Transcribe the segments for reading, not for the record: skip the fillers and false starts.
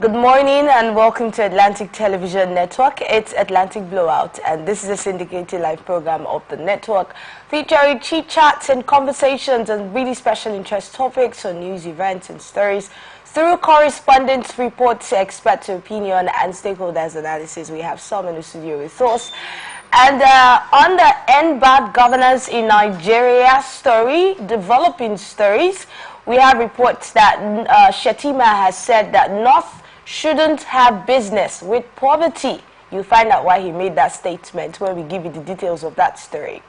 Good morning and welcome to Atlantic Television Network. It's Atlantic Blowout and this is a syndicated live program of the network featuring chit-chats and conversations and really special interest topics on news, events and stories through correspondence, reports, expert opinion and stakeholders analysis. We have some in the studio with us. And on the NBAD governance in Nigeria story, developing stories, we have reports that Shetima has said that North shouldn't have business with poverty. You'll find out why he made that statement when we give you the details of that story.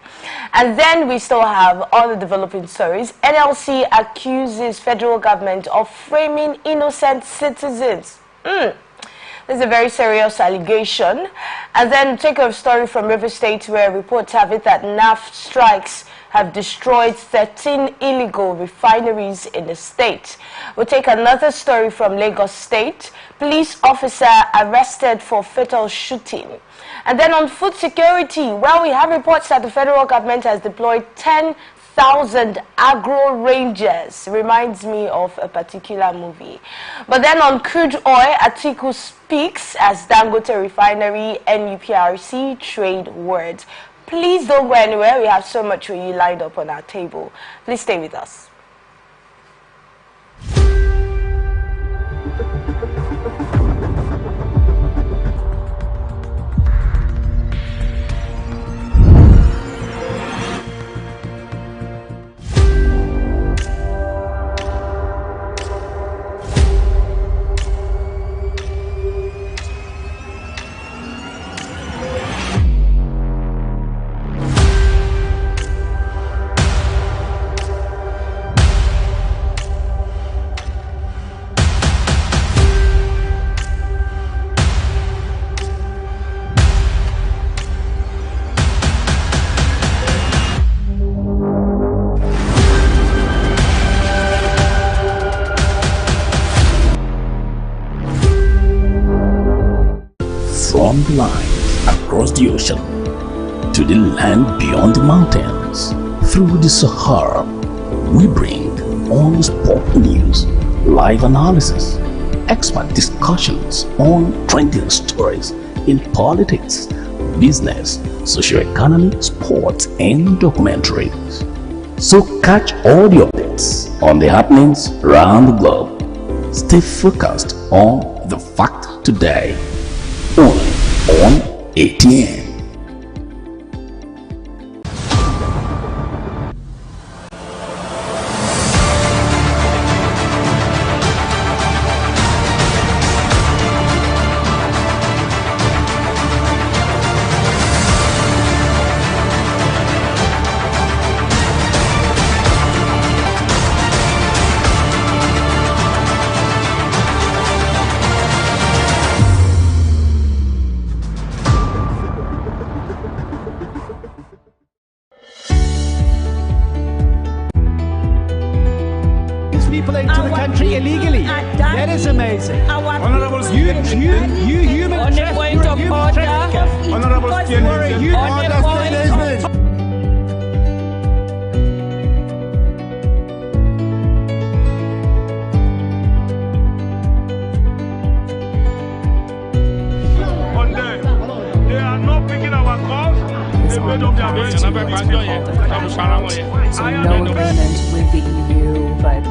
And then we still have other developing stories. NLC accuses federal government of framing innocent citizens. This is a very serious allegation. And then take a story from River State where reports have it that NAF strikes have destroyed 13 illegal refineries in the state. We'll take another story from Lagos State. Police officer arrested for fatal shooting. And then on food security, well, we have reports that the federal government has deployed 10,000 agro rangers. Reminds me of a particular movie. But then on crude oil, Atiku speaks as Dangote Refinery, NUPRC trade words. Please don't go anywhere. We have so much for you lined up on our table. Please stay with us. From the lines across the ocean to the land beyond the mountains, through the Sahara, we bring on-the-spot news, live analysis, expert discussions on trending stories in politics, business, socio-economy, sports, and documentaries. So catch all the updates on the happenings around the globe. Stay focused on the fact today. Only on ATN. People into the country illegally. That is amazing. Honorable You human trafficker. Honorable they are not picking our calls. They made up their minds. So no agreement with the EU, but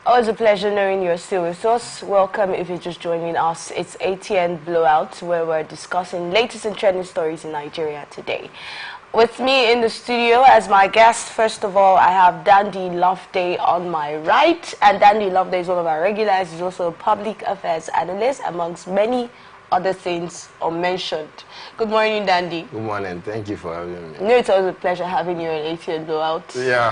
Always a pleasure knowing you're still with us. Welcome if you're just joining us. It's ATN Blowout, where we're discussing latest and trending stories in Nigeria today. With me in the studio as my guest, first of all, I have Dandy Loveday on my right. And Dandy Loveday is one of our regulars. He's also a public affairs analyst, amongst many other things unmentioned. Good morning, Dandy. Good morning. Thank you for having me. No, it's always a pleasure having you on ATN Blowout. Yeah.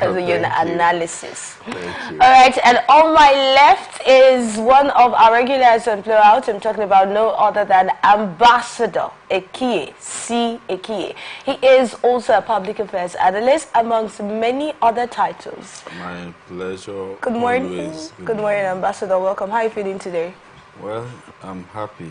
As a analysis. Thank you. All right, and on my left is one of our regulars on Blowout. I'm talking about no other than Ambassador Ekie, C. Ekie. He is also a public affairs analyst, amongst many other titles. My pleasure. Good morning. Always. Good morning, Ambassador. Welcome. How are you feeling today? Well, I'm happy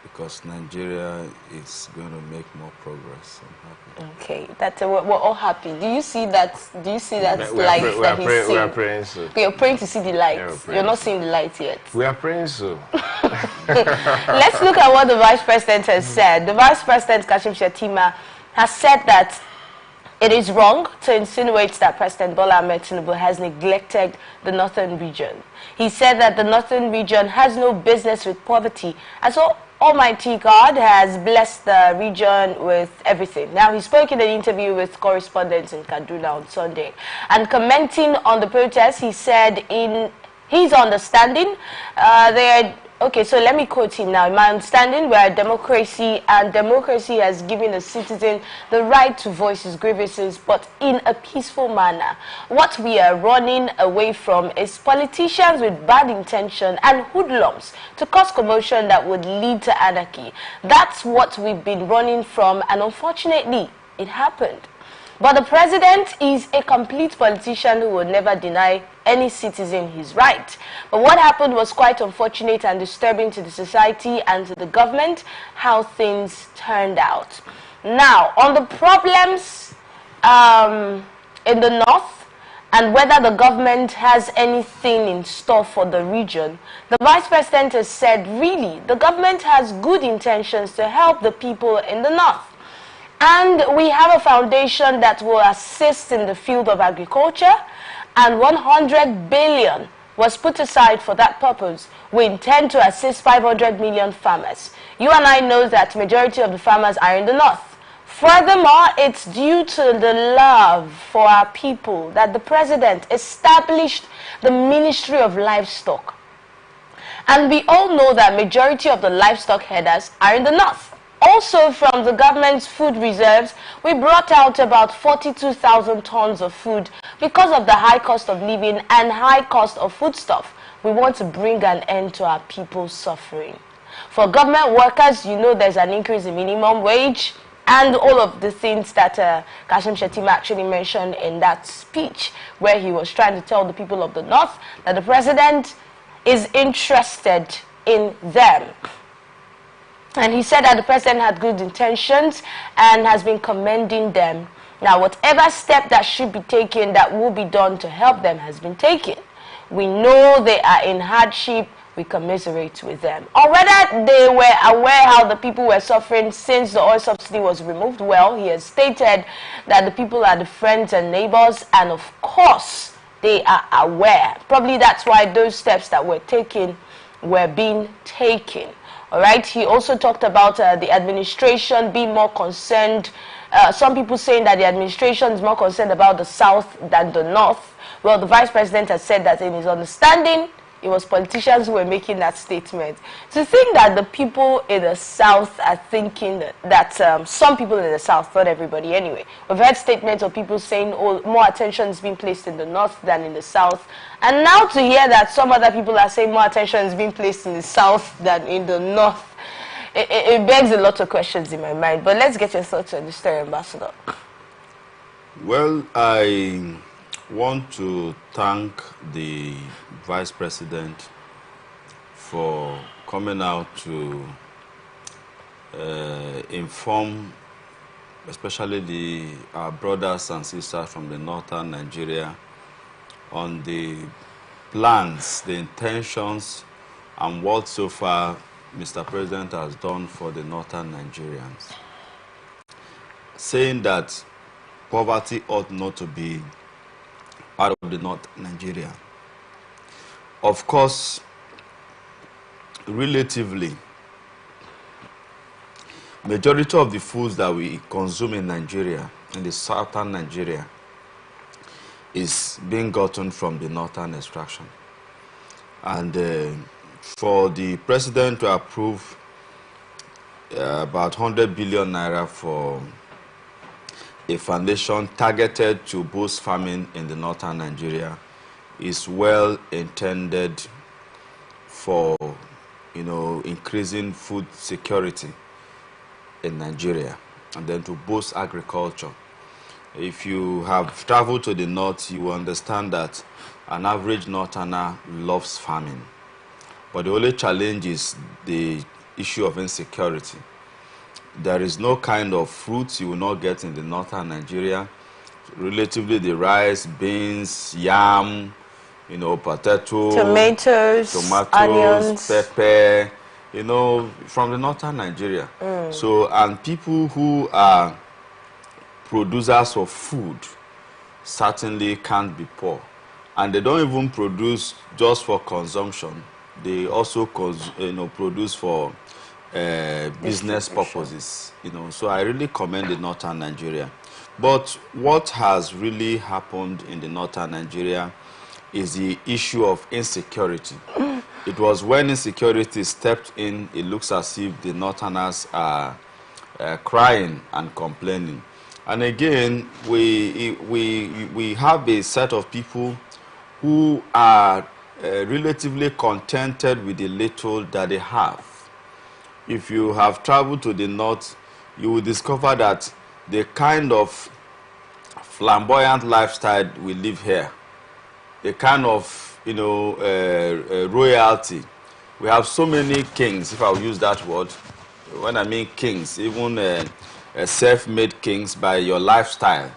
because Nigeria is going to make more progress. I'm happy. Okay, that's we're all happy. Do you see that? Do you see that light that he's seeing? We are praying so. You're praying to see the light. Yeah, You're not seeing the light yet. We are praying so. Let's look at what the Vice President has said. The Vice President, Kashim Shettima, has said that it is wrong to insinuate that President Bola Ahmed Tinubu has neglected the northern region. He said that the northern region has no business with poverty, and so Almighty God has blessed the region with everything. Now, he spoke in an interview with correspondents in Kaduna on Sunday, and commenting on the protest, he said in his understanding, okay, so let me quote him now. In my understanding, we are a democracy, and democracy has given a citizen the right to voice his grievances, but in a peaceful manner. What we are running away from is politicians with bad intention and hoodlums to cause commotion that would lead to anarchy. That's what we've been running from, and unfortunately, it happened. But the president is a complete politician who will never deny any citizen his right. But what happened was quite unfortunate and disturbing to the society and to the government, how things turned out. Now, on the problems in the north and whether the government has anything in store for the region, the Vice President has said, really, the government has good intentions to help the people in the north. And we have a foundation that will assist in the field of agriculture, and 100 billion was put aside for that purpose. We intend to assist 500 million farmers. You and I know that majority of the farmers are in the north. Furthermore, it's due to the love for our people that the president established the Ministry of Livestock. And we all know that majority of the livestock headers are in the north. Also, from the government's food reserves, we brought out about 42,000 tons of food because of the high cost of living and high cost of foodstuff. We want to bring an end to our people's suffering. For government workers, you know there's an increase in minimum wage and all of the things that Kashim Shettima actually mentioned in that speech, where he was trying to tell the people of the north that the president is interested in them. And he said that the president had good intentions and has been commending them. Now, whatever step that should be taken, that will be done to help them, has been taken. We know they are in hardship. We commiserate with them. Or whether they were aware how the people were suffering since the oil subsidy was removed, well, he has stated that the people are the friends and neighbors, and of course, they are aware. Probably that's why those steps that were taken were being taken. All right. He also talked about the administration being more concerned. Some people saying that the administration is more concerned about the south than the north. Well, the vice president has said that in his understanding, it was politicians who were making that statement. To think that the people in the south are thinking that some people in the south, not everybody anyway. We've heard statements of people saying, oh, more attention is being placed in the north than in the south. And now to hear that some other people are saying more attention is being placed in the south than in the north, it begs a lot of questions in my mind. But let's get your thoughts on the story, Ambassador. Well, I want to thank the Vice President for coming out to inform especially our brothers and sisters from the northern Nigeria on the plans, the intentions, and what so far Mr. President has done for the northern Nigerians, saying that poverty ought not to be out of the North Nigeria. Of course, relatively, majority of the foods that we consume in Nigeria, in the southern Nigeria, is being gotten from the northern extraction. And for the president to approve about 100 billion naira for a foundation targeted to boost farming in the northern Nigeria is well intended for, increasing food security in Nigeria, and then to boost agriculture. If you have traveled to the north, you will understand that an average northerner loves farming. But the only challenge is the issue of insecurity. There is no kind of fruits you will not get in the northern Nigeria. Relatively, the rice, beans, yam, potato, tomatoes, onions, pepper, from the northern Nigeria. So, and people who are producers of food certainly can't be poor. And they don't even produce just for consumption. They also produce for business purposes. So I really commend the northern Nigeria. But what has really happened in the northern Nigeria is the issue of insecurity. It was when insecurity stepped in, it looks as if the northerners are crying and complaining. And again, we have a set of people who are relatively contented with the little that they have. If you have traveled to the north, you will discover that the kind of flamboyant lifestyle we live here, the kind of royalty. We have so many kings, if I will use that word. When I mean kings, even self-made kings by your lifestyle,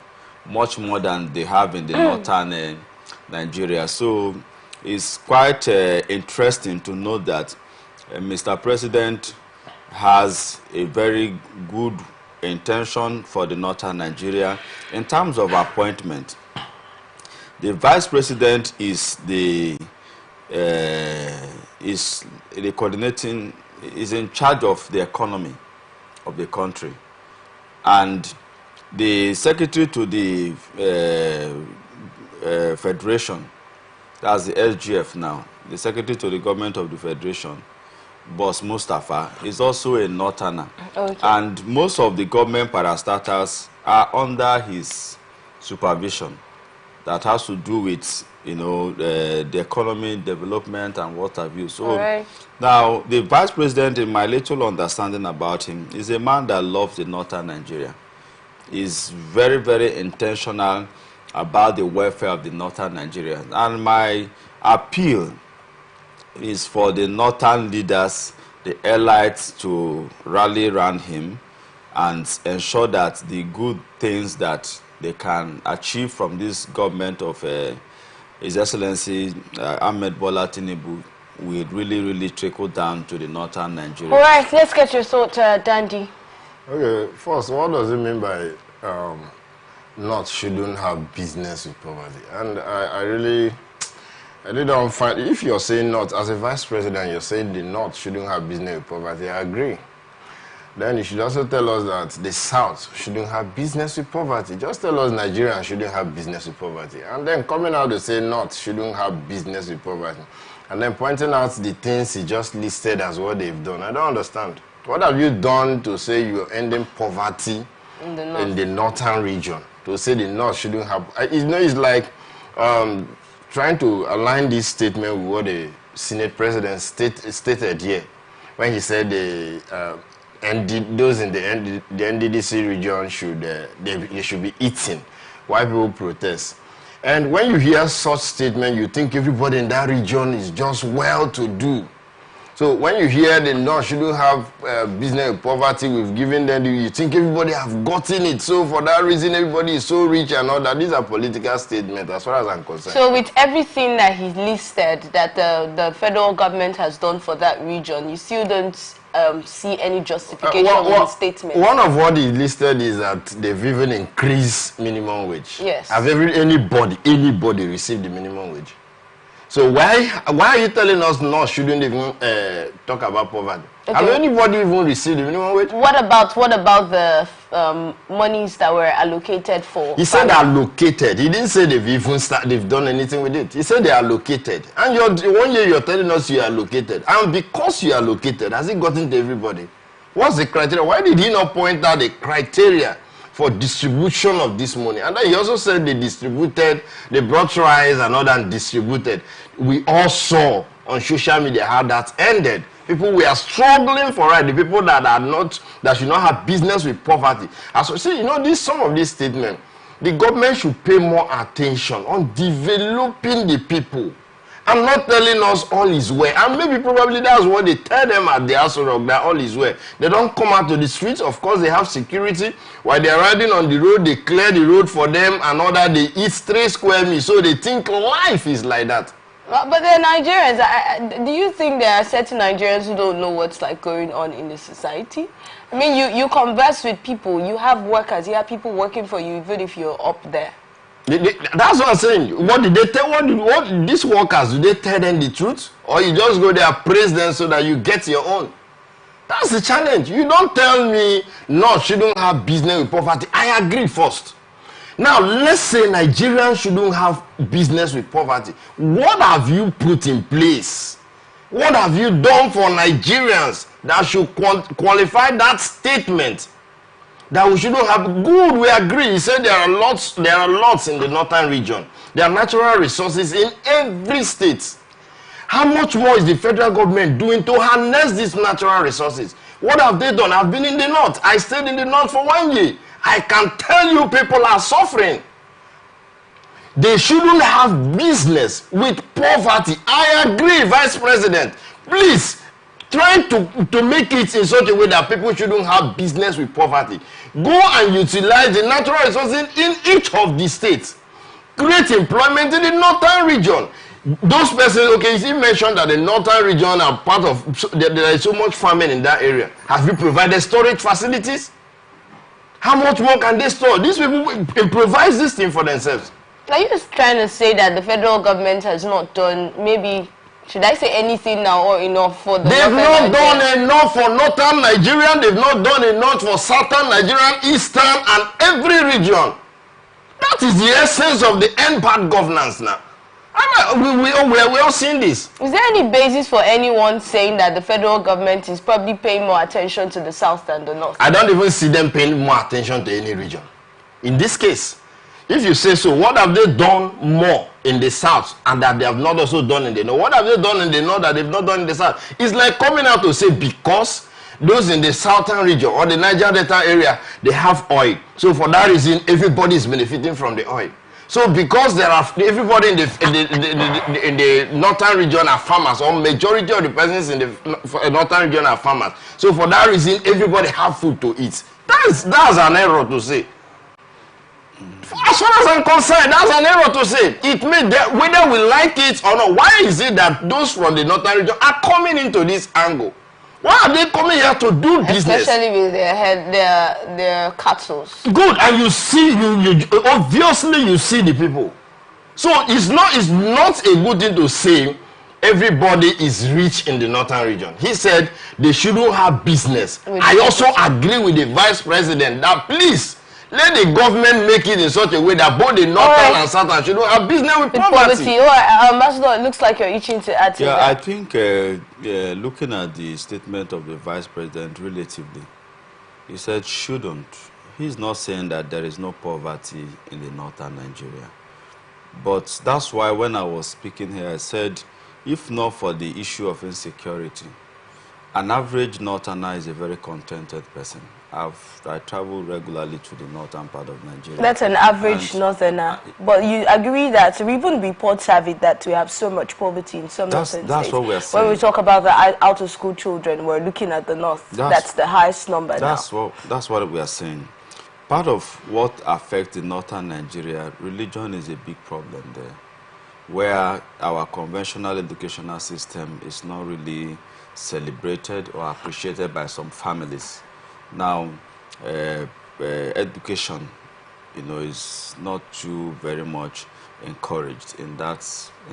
much more than they have in the northern Nigeria. So it's quite interesting to know that Mr. President has a very good intention for the northern Nigeria in terms of appointment. The vice president is the coordinating, is in charge of the economy of the country, and the secretary to the federation, that's the SGF now, the secretary to the government of the federation, Boss Mustafa, is also a northerner. Okay. And most of the government parastatals are under his supervision. That has to do with, the economy, development, and what have you. So now, the vice president, in my little understanding about him, is a man that loves the northern Nigeria. He's very, very intentional about the welfare of the northern Nigeria. And my appeal is for the northern leaders, the elites, to rally around him and ensure that the good things that they can achieve from this government of His Excellency Ahmed Bola Tinubu will really, really trickle down to the northern Nigeria. All right, let's get your thought, Dandy. Okay, first, what does it mean by North shouldn't have business with poverty? And I really don't find, if you're saying North, as a vice president, you're saying the North shouldn't have business with poverty, I agree. Then you should also tell us that the South shouldn't have business with poverty. Just tell us Nigerians shouldn't have business with poverty. And then coming out to say North shouldn't have business with poverty. And then pointing out the things he just listed as what they've done. I don't understand. What have you done to say you're ending poverty in the northern region? To say the North shouldn't have... it's like trying to align this statement with what the Senate President stated here when he said those in the NDDC region they should be eating while people protest. And when you hear such statement, you think everybody in that region is just well-to-do. So when you hear the North shouldn't have business with poverty, we've given them, you think everybody have gotten it. So for that reason, everybody is so rich and all that. These are political statements as far as I'm concerned. So with everything that he listed that the federal government has done for that region, you still don't see any justification in the statement. One of what he listed is that they've even increased minimum wage. Yes. Have anybody received the minimum wage? So why are you telling us no shouldn't even talk about poverty? Okay. Have anybody even received the minimum wage? What about the monies that were allocated for? He said allocated. He didn't say they've done anything with it. He said they are allocated. And 1 year you're telling us you are allocated. And because you are allocated, has it gotten to everybody? What's the criteria? Why did he not point out the criteria for distribution of this money? And then he also said they brought rice and all that distributed. We all saw on social media how that ended. People were struggling for it. The people that should not have business with poverty. As we see, some of these statements, the government should pay more attention on developing the people. I'm not telling us all is well. And maybe probably that's what they tell them at the Asorok, that all is well. They don't come out to the streets. Of course, they have security. While they're riding on the road, they clear the road for them and all that. They eat 3 square meals. So they think life is like that. But they're Nigerians. Do you think there are certain Nigerians who don't know what's like going on in the society? I mean, you converse with people. You have workers. You have people working for you even if you're up there. That's what I'm saying. What did they tell? What these workers, do they tell them the truth, or you just go there praise them so that you get your own? That's the challenge. You don't tell me no, shouldn't have business with poverty. I agree first. Now let's say Nigerians shouldn't have business with poverty. What have you put in place? What have you done for Nigerians that should qualify that statement? That we shouldn't have. Good, we agree. He said there are lots in the northern region. There are natural resources in every state. How much more is the federal government doing to harness these natural resources? What have they done? I've been in the north. I stayed in the north for 1 year. I can tell you people are suffering. They shouldn't have business with poverty. I agree, Vice President. Please, try to make it in such a way that people shouldn't have business with poverty. Go and utilize the natural resources in each of the states. Create employment in the northern region. Those persons, okay, he mentioned that the northern region are part of, there is so much famine in that area. Have you provided storage facilities? How much more can they store? These people improvise this thing for themselves. Are you just trying to say that the federal government has not done, maybe, should I say anything now or enough for the They've not done enough for northern Nigeria. They've not done enough for southern Nigeria, eastern, and every region. That is the essence of the end-part governance now. We're all seeing this. Is there any basis for anyone saying that the federal government is probably paying more attention to the south than the north? I don't even see them paying more attention to any region. In this case, if you say so, what have they done more in the south and that they have not also done in the north? What have they done in the north that they've not done in the south? It's like coming out to say because those in the southern region or the Niger Delta area, they have oil. So for that reason, everybody is benefiting from the oil. So because there are everybody in the northern region are farmers, or majority of the persons in the northern region are farmers. So for that reason, everybody have food to eat. That's an error to say. As far as I'm concerned, that's an error to say. It may whether we like it or not. Why is it that those from the northern region are coming into this angle? Why are they coming here to do business? Especially with their cattle. Good, and you see, you obviously you see the people. So it's not a good thing to say everybody is rich in the northern region. He said they shouldn't have business. I also agree with the Vice President that please let the government make it in such a way that both the northern and southern shouldn't have business with poverty. Ambassador, it looks like you're itching to add to that. I think looking at the statement of the Vice President relatively, he said shouldn't. He's not saying that there is no poverty in the northern Nigeria. But that's why when I was speaking here, I said, if not for the issue of insecurity, an average northerner is a very contented person. I travel regularly to the northern part of Nigeria. That's an average northerner. But you agree that even reports have it that we have so much poverty in some northern states. That's what we're saying. When we talk about the out-of-school children, we're looking at the north. That's the highest number that's what we are saying. Part of what affects the northern Nigeria, religion is a big problem there, where our conventional educational system is not really celebrated or appreciated by some families. Now, education, is not too very much encouraged in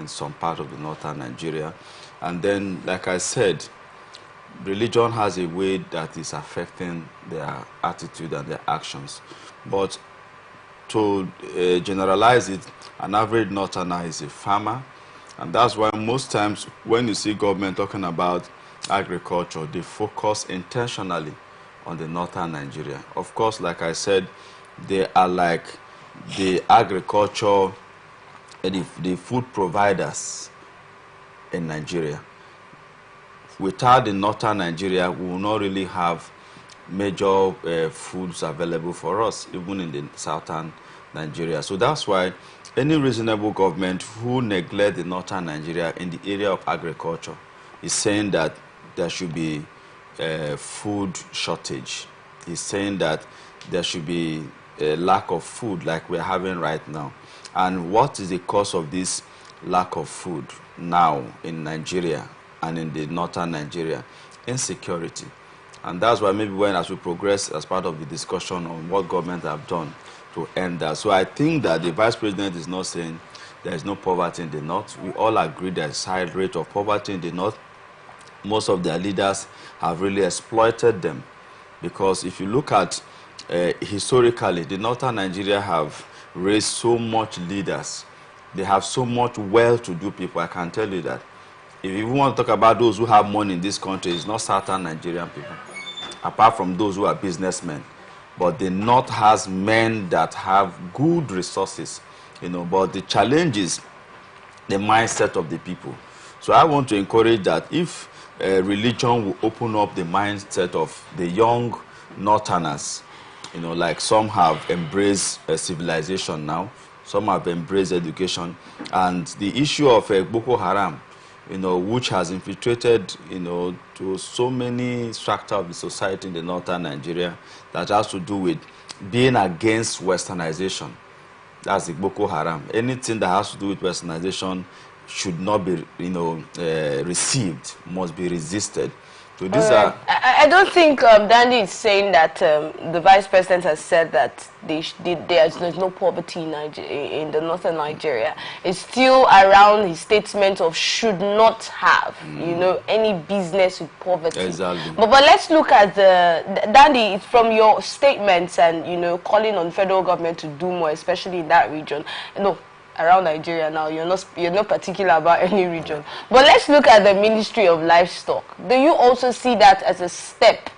some part of the northern Nigeria. And then, like I said, religion has a way that is affecting their attitude and their actions. But to generalize it, an average northerner is a farmer, and that's why most times when you see government talking about agriculture, they focus intentionally on the northern Nigeria. Of course, like I said, they are like the agriculture, the food providers in Nigeria. Without the northern Nigeria, we will not really have major foods available for us, even in the southern Nigeria. So that's why any reasonable government who neglect the northern Nigeria in the area of agriculture is saying that there should be food shortage. Is saying that there should be a lack of food like we're having right now. And what is the cause of this lack of food now in Nigeria and in the northern Nigeria? Insecurity. And that's why maybe as we progress as part of the discussion on what government have done to end that. So I think that the Vice President is not saying there is no poverty in the north. We all agree there is a high rate of poverty in the north. Most of their leaders have really exploited them, because if you look at historically, the northern Nigeria have raised so much leaders. They have so much well-to-do people. I can tell you that. If you want to talk about those who have money in this country, it's not southern Nigerian people, apart from those who are businessmen. But the north has men that have good resources, but the challenge is the mindset of the people. So I want to encourage that if religion will open up the mindset of the young northerners, like some have embraced civilization now, some have embraced education, and the issue of Boko Haram, which has infiltrated, to so many strata of the society in the northern Nigeria, that has to do with being against westernization. That's the Boko Haram. Anything that has to do with westernization should not be, received, must be resisted. So these are. I don't think Dandy is saying that the Vice President has said that there's no poverty in the northern Nigeria. It's still around his statement of should not have, any business with poverty. Exactly. But let's look at Dandy, from your statements and calling on federal government to do more, especially in that region. Around Nigeria now, you're not particular about any region. But let's look at the Ministry of Livestock. Do you also see that as a step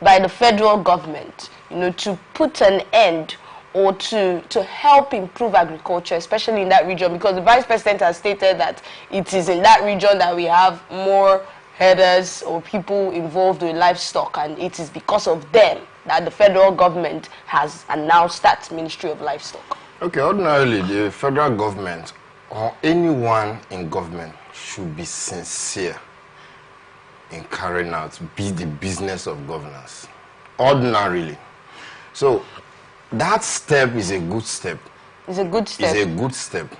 by the federal government, to put an end or to help improve agriculture, especially in that region? Because the Vice President has stated that it is in that region that we have more herders or people involved with livestock, and it is because of them that the federal government has announced that Ministry of Livestock. Okay, ordinarily, the federal government or anyone in government should be sincere in carrying out the business of governance. Ordinarily. So, that step is a good step. It's a good step. It's a good step.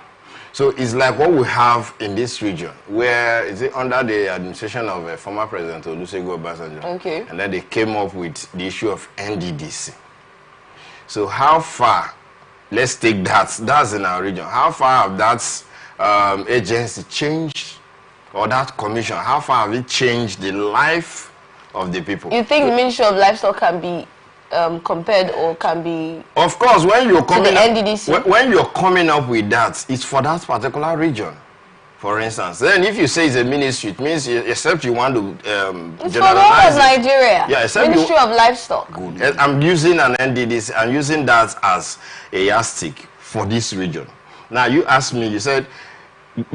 So, it's like what we have in this region, where is it under the administration of former President Olusegun Obasanjo. Okay. And then they came up with the issue of NDDC. So, how far? Let's take that. That's in our region. How far have that agency changed, or that commission? How far have it changed the life of the people? You think the Ministry of Livestock can be compared or can be? Of course, when you're coming to the NDDC? When you're coming up with that, it's for that particular region. For instance, then if you say it's a ministry, it means except you want to it's for all of Nigeria. Yeah, except Ministry of Livestock. Good. I'm using an NDDC. I'm using that as a yardstick for this region. Now you asked me. You said,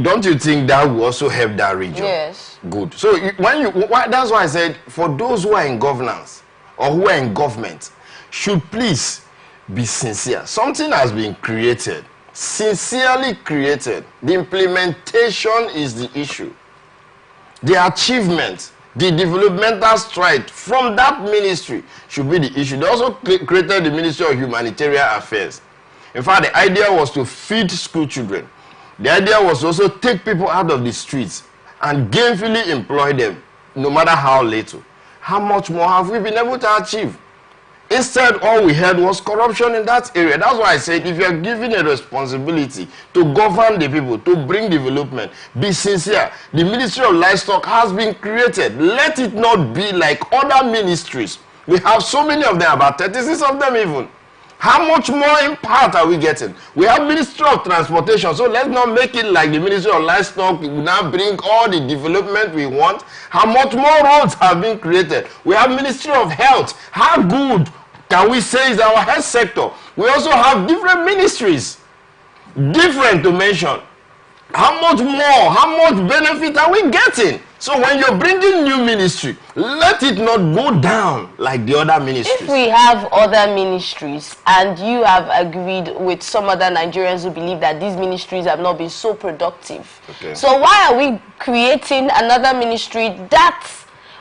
don't you think that will also help that region? Yes. Good. So that's why I said for those who are in governance or who are in government, should please be sincere. Something has been created. Sincerely created. The implementation is the issue. The achievement, the developmental stride from that ministry should be the issue. They also created the Ministry of Humanitarian Affairs. In fact, the idea was to feed school children. The idea was also take people out of the streets and gainfully employ them no matter how little, how much more have we been able to achieve? Instead, all we had was corruption in that area. That's why I said, if you are given a responsibility to govern the people, to bring development, be sincere. The Ministry of Livestock has been created. Let it not be like other ministries. We have so many of them, about 36 of them even. How much more impact are we getting? We have Ministry of Transportation, so let's not make it like the Ministry of Livestock. We now bring all the development we want. How much more roads have been created? We have Ministry of Health. How good can we say is our health sector? We also have different ministries, different to mention. How much more, how much benefit are we getting? So when you're bringing new ministry, let it not go down like the other ministries. If we have other ministries and you have agreed with some other Nigerians who believe that these ministries have not been so productive, so why are we creating another ministry that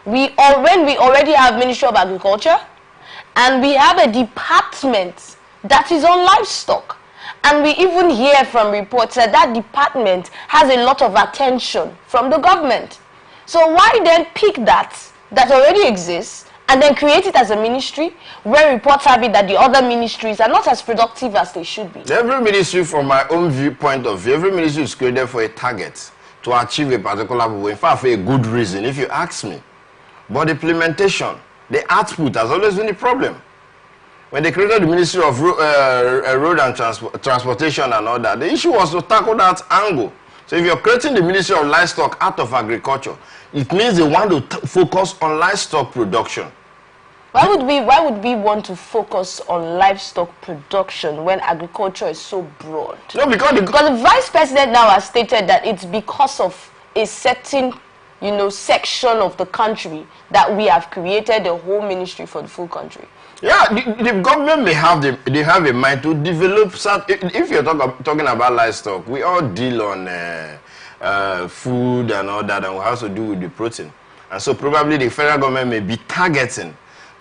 when we already have Ministry of Agriculture and we have a department that is on livestock? And we even hear from reports that that department has a lot of attention from the government. So why then pick that already exists and then create it as a ministry where reports have it that the other ministries are not as productive as they should be? Every ministry, from my own viewpoint of view, every ministry is created for a target to achieve a particular goal. In fact, for a good reason, if you ask me. But the implementation, the output has always been the problem. When they created the Ministry of Road and Transportation and all that, the issue was to tackle that angle. So if you're creating the Ministry of Livestock out of agriculture, it means they want to focus on livestock production. Why would we want to focus on livestock production when agriculture is so broad? No, because the Vice President now has stated that it's because of a certain section of the country that we have created a whole ministry for the full country. Yeah, the government may have a mind to develop. If you're talking about livestock, we all deal on food and all that, and we have to do with the protein. And so probably the federal government may be targeting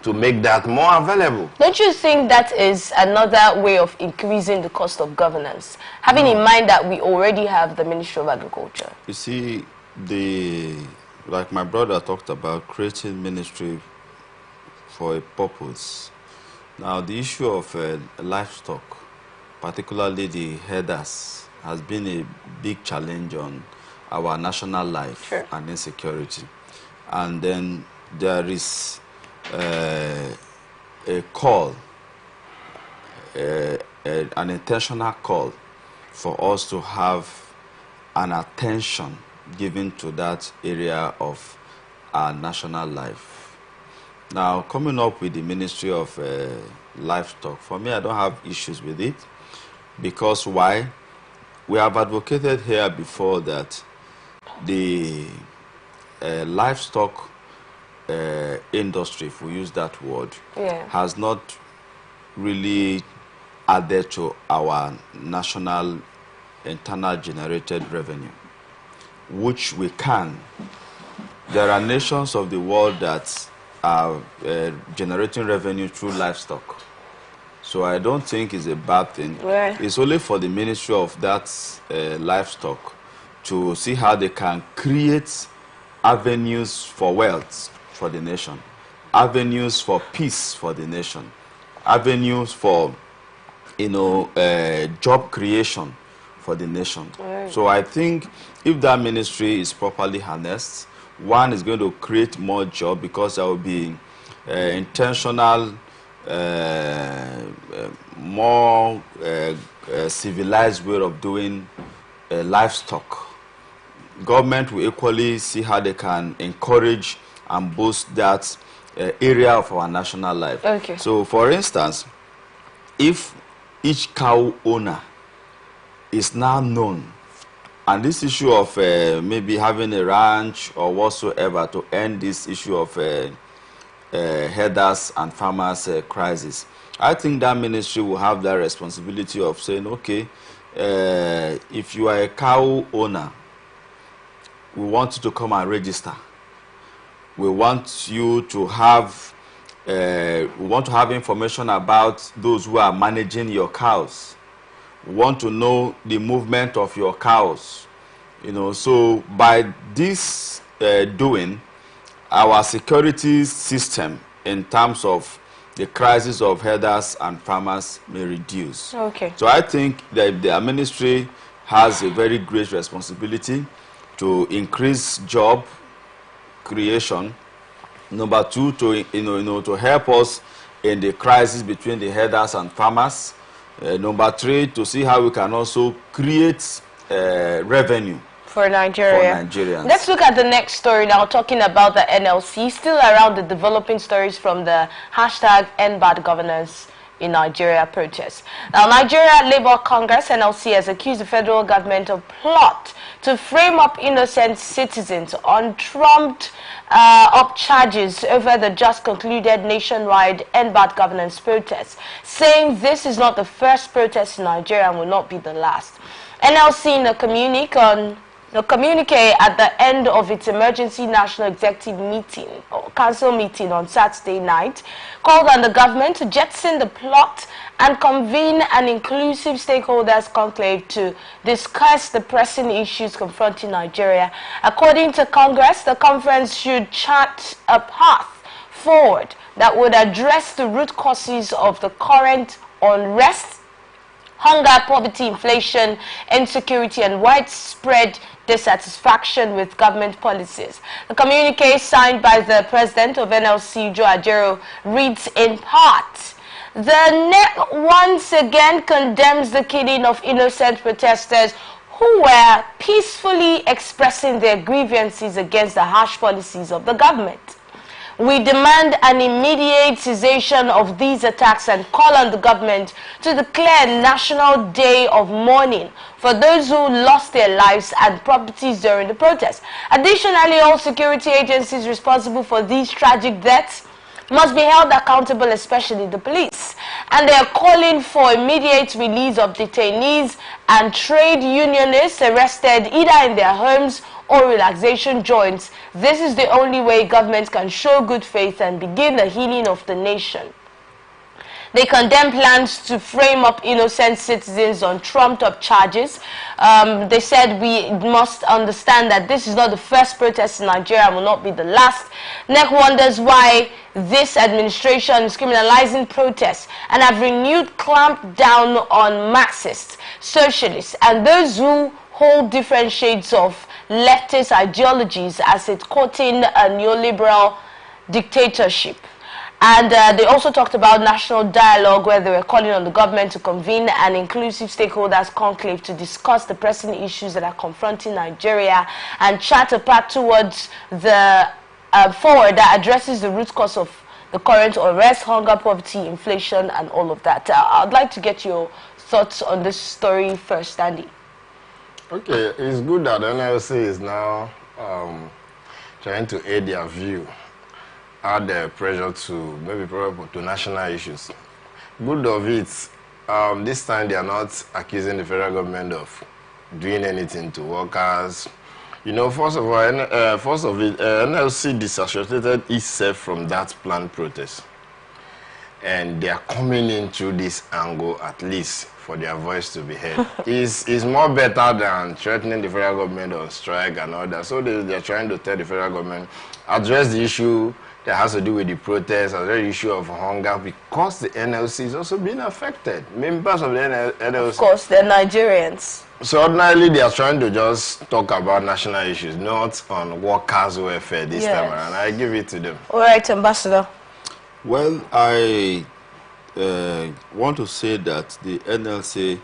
to make that more available. Don't you think that is another way of increasing the cost of governance, having in mind that we already have the Ministry of Agriculture? You see, like my brother talked about, creating ministry for a purpose. Now, the issue of livestock, particularly the herders, has been a big challenge on our national life and insecurity. And then there is a call, an intentional call for us to have an attention given to that area of our national life. Now, coming up with the Ministry of Livestock, for me, I don't have issues with it. Because why? We have advocated here before that the livestock industry, if we use that word, has not really added to our national internal generated revenue, which we can. There are nations of the world that are generating revenue through livestock. So I don't think it's a bad thing. It's only for the Ministry of that livestock to see how they can create avenues for wealth for the nation, avenues for peace for the nation, avenues for job creation for the nation. So I think if that ministry is properly harnessed, one is going to create more job because there will be intentional, more civilized way of doing livestock. Government will equally see how they can encourage and boost that area of our national life. So, for instance, if each cow owner is now known, and this issue of maybe having a ranch or whatsoever to end this issue of herders and farmers crisis, I think that ministry will have that responsibility of saying, okay, if you are a cow owner, we want you to come and register. We want you to have, we want to have information about those who are managing your cows. We want to know the movement of your cows. So by this doing, our security system in terms of the crisis of herders and farmers may reduce. Okay. So I think that the ministry has a very great responsibility to increase job creation. Number two, to help us in the crisis between the herders and farmers. Number three, to see how we can also create revenue for Nigeria. For Nigerians. Let's look at the next story now, talking about the NLC, still around the developing stories from the hashtag #EndBadGovernance in Nigeria protest. Now, Nigeria Labour Congress, NLC, has accused the federal government of plot to frame up innocent citizens on trumped-up charges over the just concluded nationwide #EndBadGovernance protest, saying this is not the first protest in Nigeria and will not be the last. NLC, in a communique at the end of its emergency national executive meeting or council meeting on Saturday night, called on the government to jettison the plot and convene an inclusive stakeholders conclave to discuss the pressing issues confronting Nigeria. According to Congress, the conference should chart a path forward that would address the root causes of the current unrest, hunger, poverty, inflation, insecurity, and widespread dissatisfaction with government policies. The communique signed by the president of NLC, Joe Ajero, reads in part, "The NEC once again condemns the killing of innocent protesters who were peacefully expressing their grievances against the harsh policies of the government. We demand an immediate cessation of these attacks and call on the government to declare a national day of mourning for those who lost their lives and properties during the protest. Additionally, all security agencies responsible for these tragic deaths must be held accountable, especially the police. And they are calling for immediate release of detainees and trade unionists arrested either in their homes or relaxation joints. This is the only way government can show good faith and begin the healing of the nation." They condemn plans to frame up innocent citizens on trumped-up charges. They said we must understand that this is not the first protest in Nigeria and will not be the last. NEC wonders why this administration is criminalizing protests and have renewed clamp down on Marxists, socialists, and those who hold different shades of leftist ideologies as it's courting a neoliberal dictatorship. And they also talked about national dialogue, where they were calling on the government to convene an inclusive stakeholders conclave to discuss the pressing issues that are confronting Nigeria and chart a path towards the forward that addresses the root cause of the current unrest, hunger, poverty, inflation, and all of that. I'd like to get your thoughts on this story first, Andy. Okay, it's good that NLC is now trying to aid their view, add the pressure to maybe to national issues. Good of it, this time they are not accusing the federal government of doing anything to workers. You know, first of NLC disassociated itself from that planned protest. And they are coming in through this angle, at least, for their voice to be heard. It's more better than threatening the federal government on strike and all that. So they're trying to tell the federal government, address the issue that has to do with the protest, address the issue of hunger, because the NLC is also being affected. Members of the NLC. Of course, they're Nigerians. So ordinarily, they are trying to just talk about national issues, not on workers' welfare this time around. I give it to them. All right, Ambassador. Well, I want to say that the NLC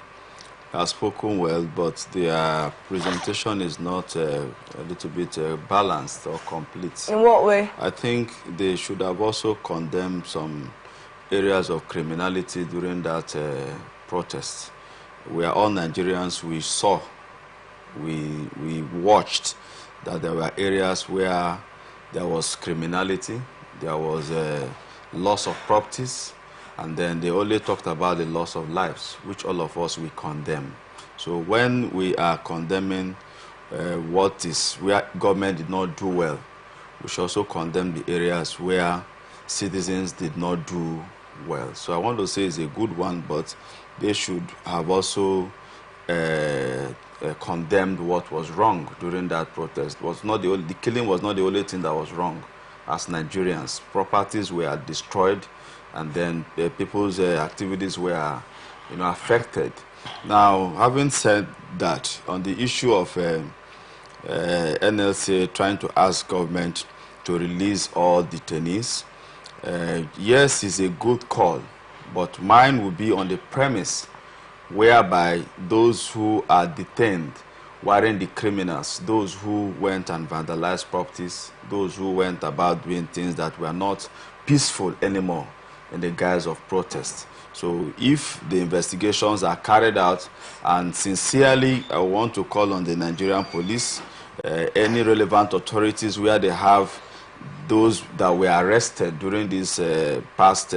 has spoken well, but their presentation is not a little bit balanced or complete. In what way? I think they should have also condemned some areas of criminality during that protest. We are all Nigerians. We saw, we watched that there were areas where there was criminality, there was loss of properties, and then they only talked about the loss of lives, which all of us we condemn. So when we are condemning where government did not do well, we should also condemn the areas where citizens did not do well. So I want to say it's a good one, but they should have also condemned what was wrong during that protest. The killing was not the only thing that was wrong. as Nigerians. Properties were destroyed, and then people's activities were, affected. Now, having said that, on the issue of NLC trying to ask government to release all detainees, yes, it's a good call, but mine will be on the premise whereby those who are detained weren't the criminals, those who went and vandalized properties, those who went about doing things that were not peaceful anymore in the guise of protest. So if the investigations are carried out, and sincerely I want to call on the Nigerian police, any relevant authorities where they have those that were arrested during this past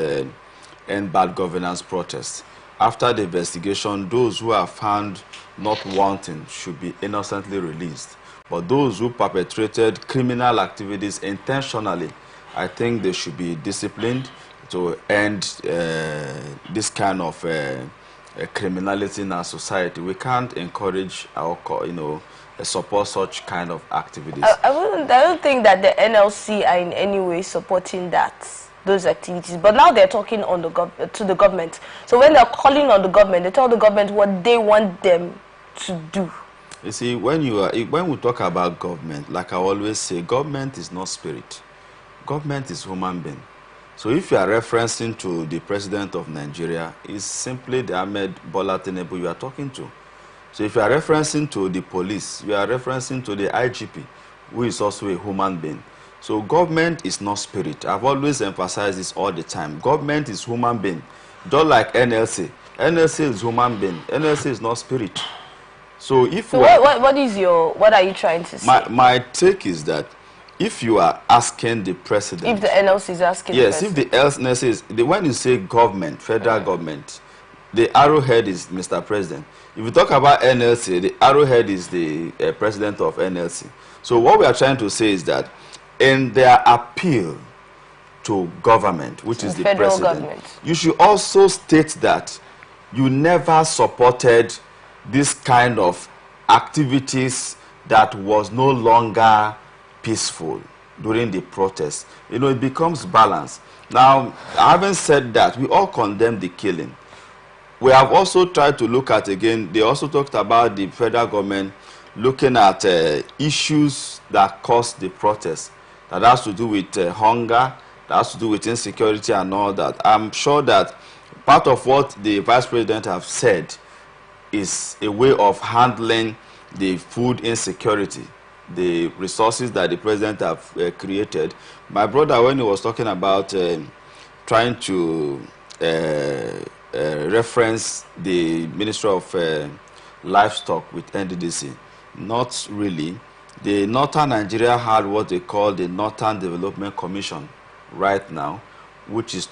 End Bad Governance protest. After the investigation, those who are found not wanting should be innocently released. But those who perpetrated criminal activities intentionally, I think they should be disciplined to end this kind of criminality in our society. We can't encourage our, support such kind of activities. I don't think that the NLC are in any way supporting those activities. But now they're talking on to the government. So when they're calling on the government, they tell the government what they want them to do. You see, when we talk about government, like I always say, government is not spirit. Government is human being. So if you are referencing to the president of Nigeria, it's simply the Ahmed Bola Tinubu you are talking to. So if you are referencing to the police, you are referencing to the IGP, who is also a human being. So government is not spirit. I've always emphasized this all the time. Government is human being. Just like NLC. NLC is human being. NLC is not spirit. So if what are you trying to say? My take is that if you are asking the president, if the NLC is asking, yes, if the NLC is when you say government, federal government, the arrowhead is Mr. President. If you talk about NLC, the arrowhead is the president of NLC. So what we are trying to say is that in their appeal to government, which is the president, government, you should also state that you never supported this kind of activities that was no longer peaceful during the protest. It becomes balanced. Now, having said that, we all condemn the killing. We have also tried to look at, again, they also talked about the federal government looking at issues that caused the protest. That has to do with hunger, that has to do with insecurity and all that. I'm sure that part of what the Vice President have said is a way of handling the food insecurity, the resources that the President have created. My brother, when he was talking about trying to reference the Ministry of Livestock with NDDC, not really. The Northern Nigeria had what they call the Northern Development Commission right now, which is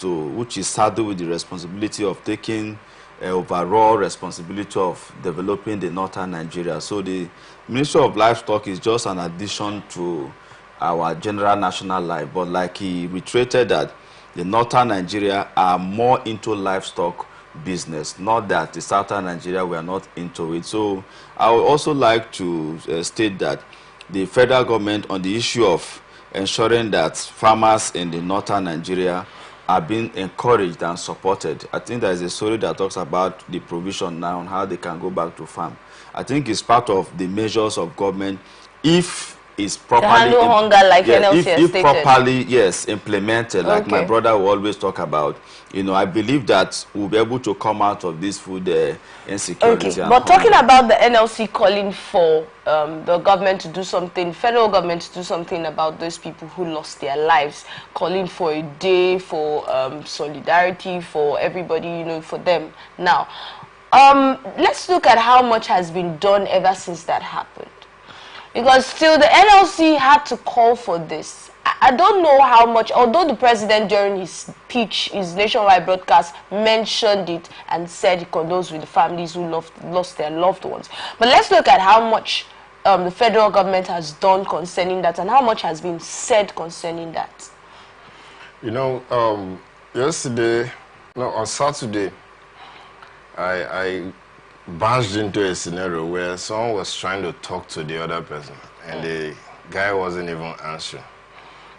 saddled with the responsibility of taking overall responsibility of developing the Northern Nigeria. So the Ministry of Livestock is just an addition to our general national life. But like he reiterated that the Northern Nigeria are more into livestock business, not that the Southern Nigeria were not into it. So I would also like to state that the federal government on the issue of ensuring that farmers in the Northern Nigeria are being encouraged and supported. I think there is a story that talks about the provision now on how they can go back to farm. I think it's part of the measures of government if it's properly if properly implemented, like my brother will always talk about. I believe that we'll be able to come out of this food insecurity. Okay, but talking about the NLC calling for the government to do something, federal government to do something about those people who lost their lives, calling for a day for solidarity for everybody, for them. Now, let's look at how much has been done ever since that happened. Because still the NLC had to call for this. I don't know how much, although the president during his speech, his nationwide broadcast, mentioned it and said he condoles with the families who lost their loved ones. But let's look at how much the federal government has done concerning that and how much has been said concerning that. On Saturday, I barged into a scenario where someone was trying to talk to the other person and the guy wasn't even answering.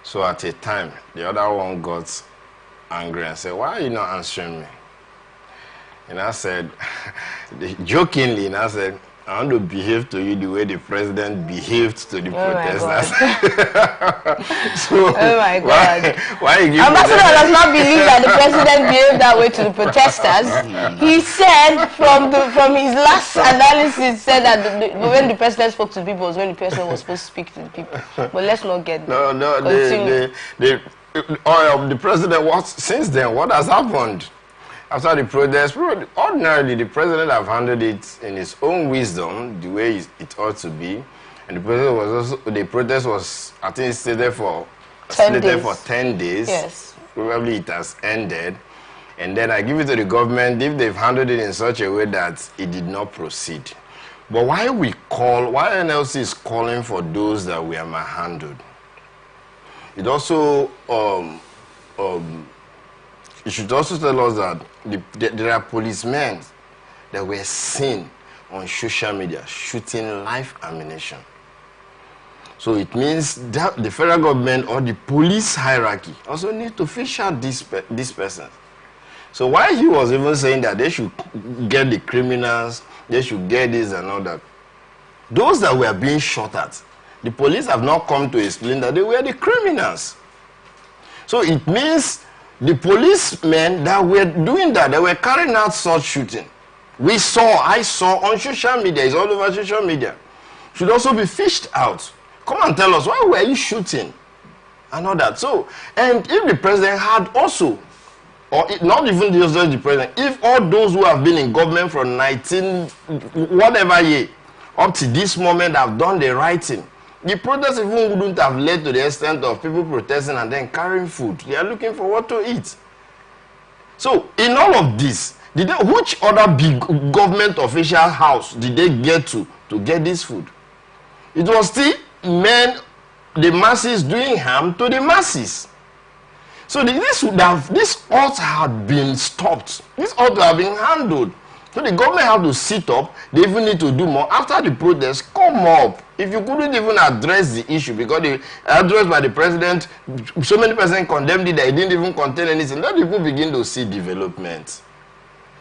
So at a time, the other one got angry and said, "Why are you not answering me?" And I said, jokingly, and I said, "I want to behave to you the way the president behaved to the protesters." So, oh my God. Why you give Ambassador does not believe that the president behaved that way to the protesters. He said from his last analysis said that when the president spoke to the people was when the president was supposed to speak to the people. But let's not get no, the president, since then, what has happened? After the protest, ordinarily the president have handled it in his own wisdom, the way it ought to be. And the protest was, I think, slated for 10 days. Yes. Probably it has ended. And then I give it to the government if they've handled it in such a way that it did not proceed. But why NLC is calling for those that were mishandled? It also it should also tell us that there are policemen that were seen on social media shooting live ammunition. So it means that the federal government or the police hierarchy also need to fish out these persons. So why he was even saying that they should get the criminals, they should get this and all that. Those that were being shot at, the police have not come to explain that they were the criminals. So it means the policemen that were doing that, they were carrying out such shooting. I saw on social media, it's all over social media, should also be fished out. Come and tell us, why were you shooting? And all that. So, and if the president had also, not even just the president, if all those who have been in government from 19, whatever year, up to this moment have done the right thing, the protest even wouldn't have led to the extent of people protesting and then carrying food. They are looking for what to eat. So, in all of this, which other big government official house did they get to get this food? It was still the masses doing harm to the masses. So this ought to have been stopped. This ought to have been handled. So the government have to sit up. They even need to do more. After the protest, come up. If you couldn't even address the issue because they addressed by the president, so many persons condemned it that it didn't even contain anything. Let people begin to see development.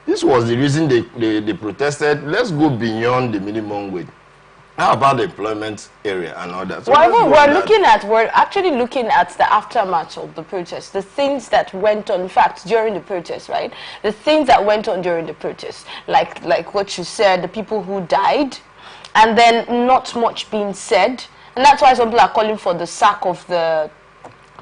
This was the reason they protested. Let's go beyond the minimum wage. How about the employment area and all that? So we're actually looking at the aftermath of the protest, the things that went on, in fact, during the protest, right? The things that went on during the protest, like what you said, the people who died, and then not much being said. And that's why some people are calling for the sack of the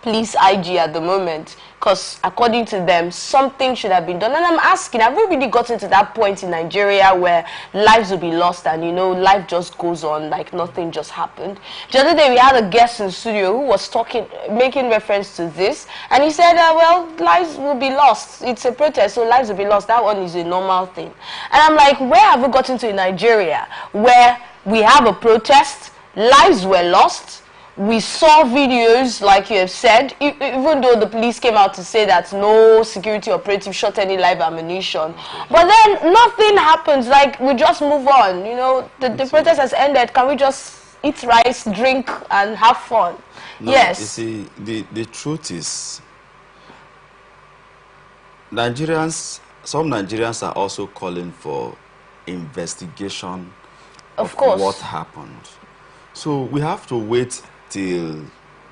police IG at the moment, because according to them, something should have been done. And I'm asking, have we really gotten to that point in Nigeria where lives will be lost and, you know, life just goes on like nothing just happened? The other day we had a guest in the studio who was making reference to this, and he said, well, lives will be lost. It's a protest, so lives will be lost. That one is a normal thing. And I'm like, where have we gotten to in Nigeria where we have a protest, lives were lost? We saw videos, like you have said, even though the police came out to say that no security operative shot any live ammunition. But then nothing happens, like we just move on, you know, the protest has ended. Can we just eat rice, drink, and have fun? No, yes. You see, the truth is, some Nigerians are also calling for investigation of what happened. So we have to wait till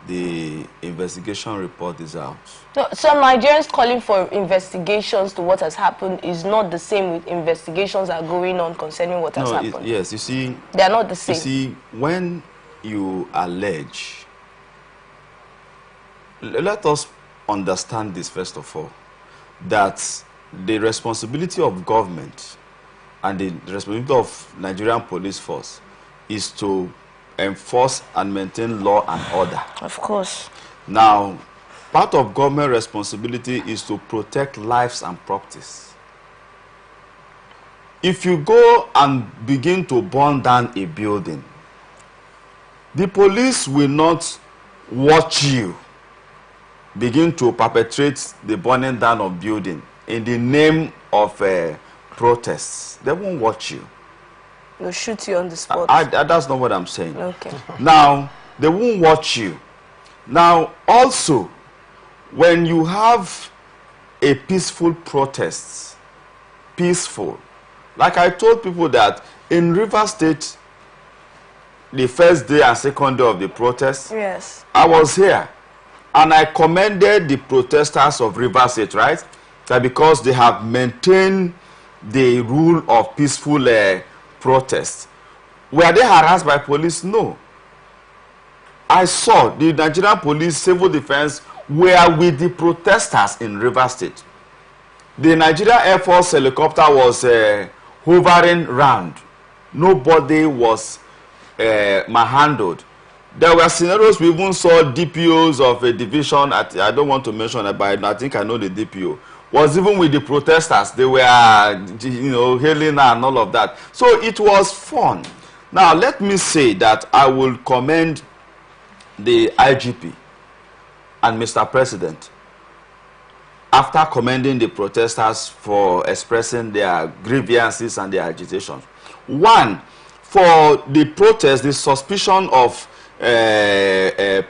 the investigation report is out. No, some Nigerians calling for investigations to what has happened is not the same with investigations that are going on concerning what has happened. Yes, you see, they are not the same. You see, when you allege, let us understand this first of all, that the responsibility of government and the responsibility of Nigerian police force is to enforce and maintain law and order. Of course. Now, part of government responsibility is to protect lives and properties. If you go and begin to burn down a building, the police will not watch you begin to perpetrate the burning down of building in the name of protests. They won't watch you. They'll shoot you on the spot. That's not what I'm saying. Okay. Now, they won't watch you. Now, also, when you have a peaceful protest, peaceful, like I told people that in Rivers State, the first day and second day of the protest, yes, I was here, and I commended the protesters of Rivers State, right? That because they have maintained the rule of peaceful protest. Were they harassed by police? No. I saw the Nigerian police, civil defense were with the protesters in Rivers State. The Nigerian Air Force helicopter was hovering round. Nobody was manhandled. There were scenarios we even saw DPOs of a division, I don't want to mention it, but I think I know the DPO, was even with the protesters. They were, hailing and all of that. So it was fun. Now, let me say that I will commend the IGP and Mr. President after commending the protesters for expressing their grievances and their agitations. One, for the protest, the suspicion of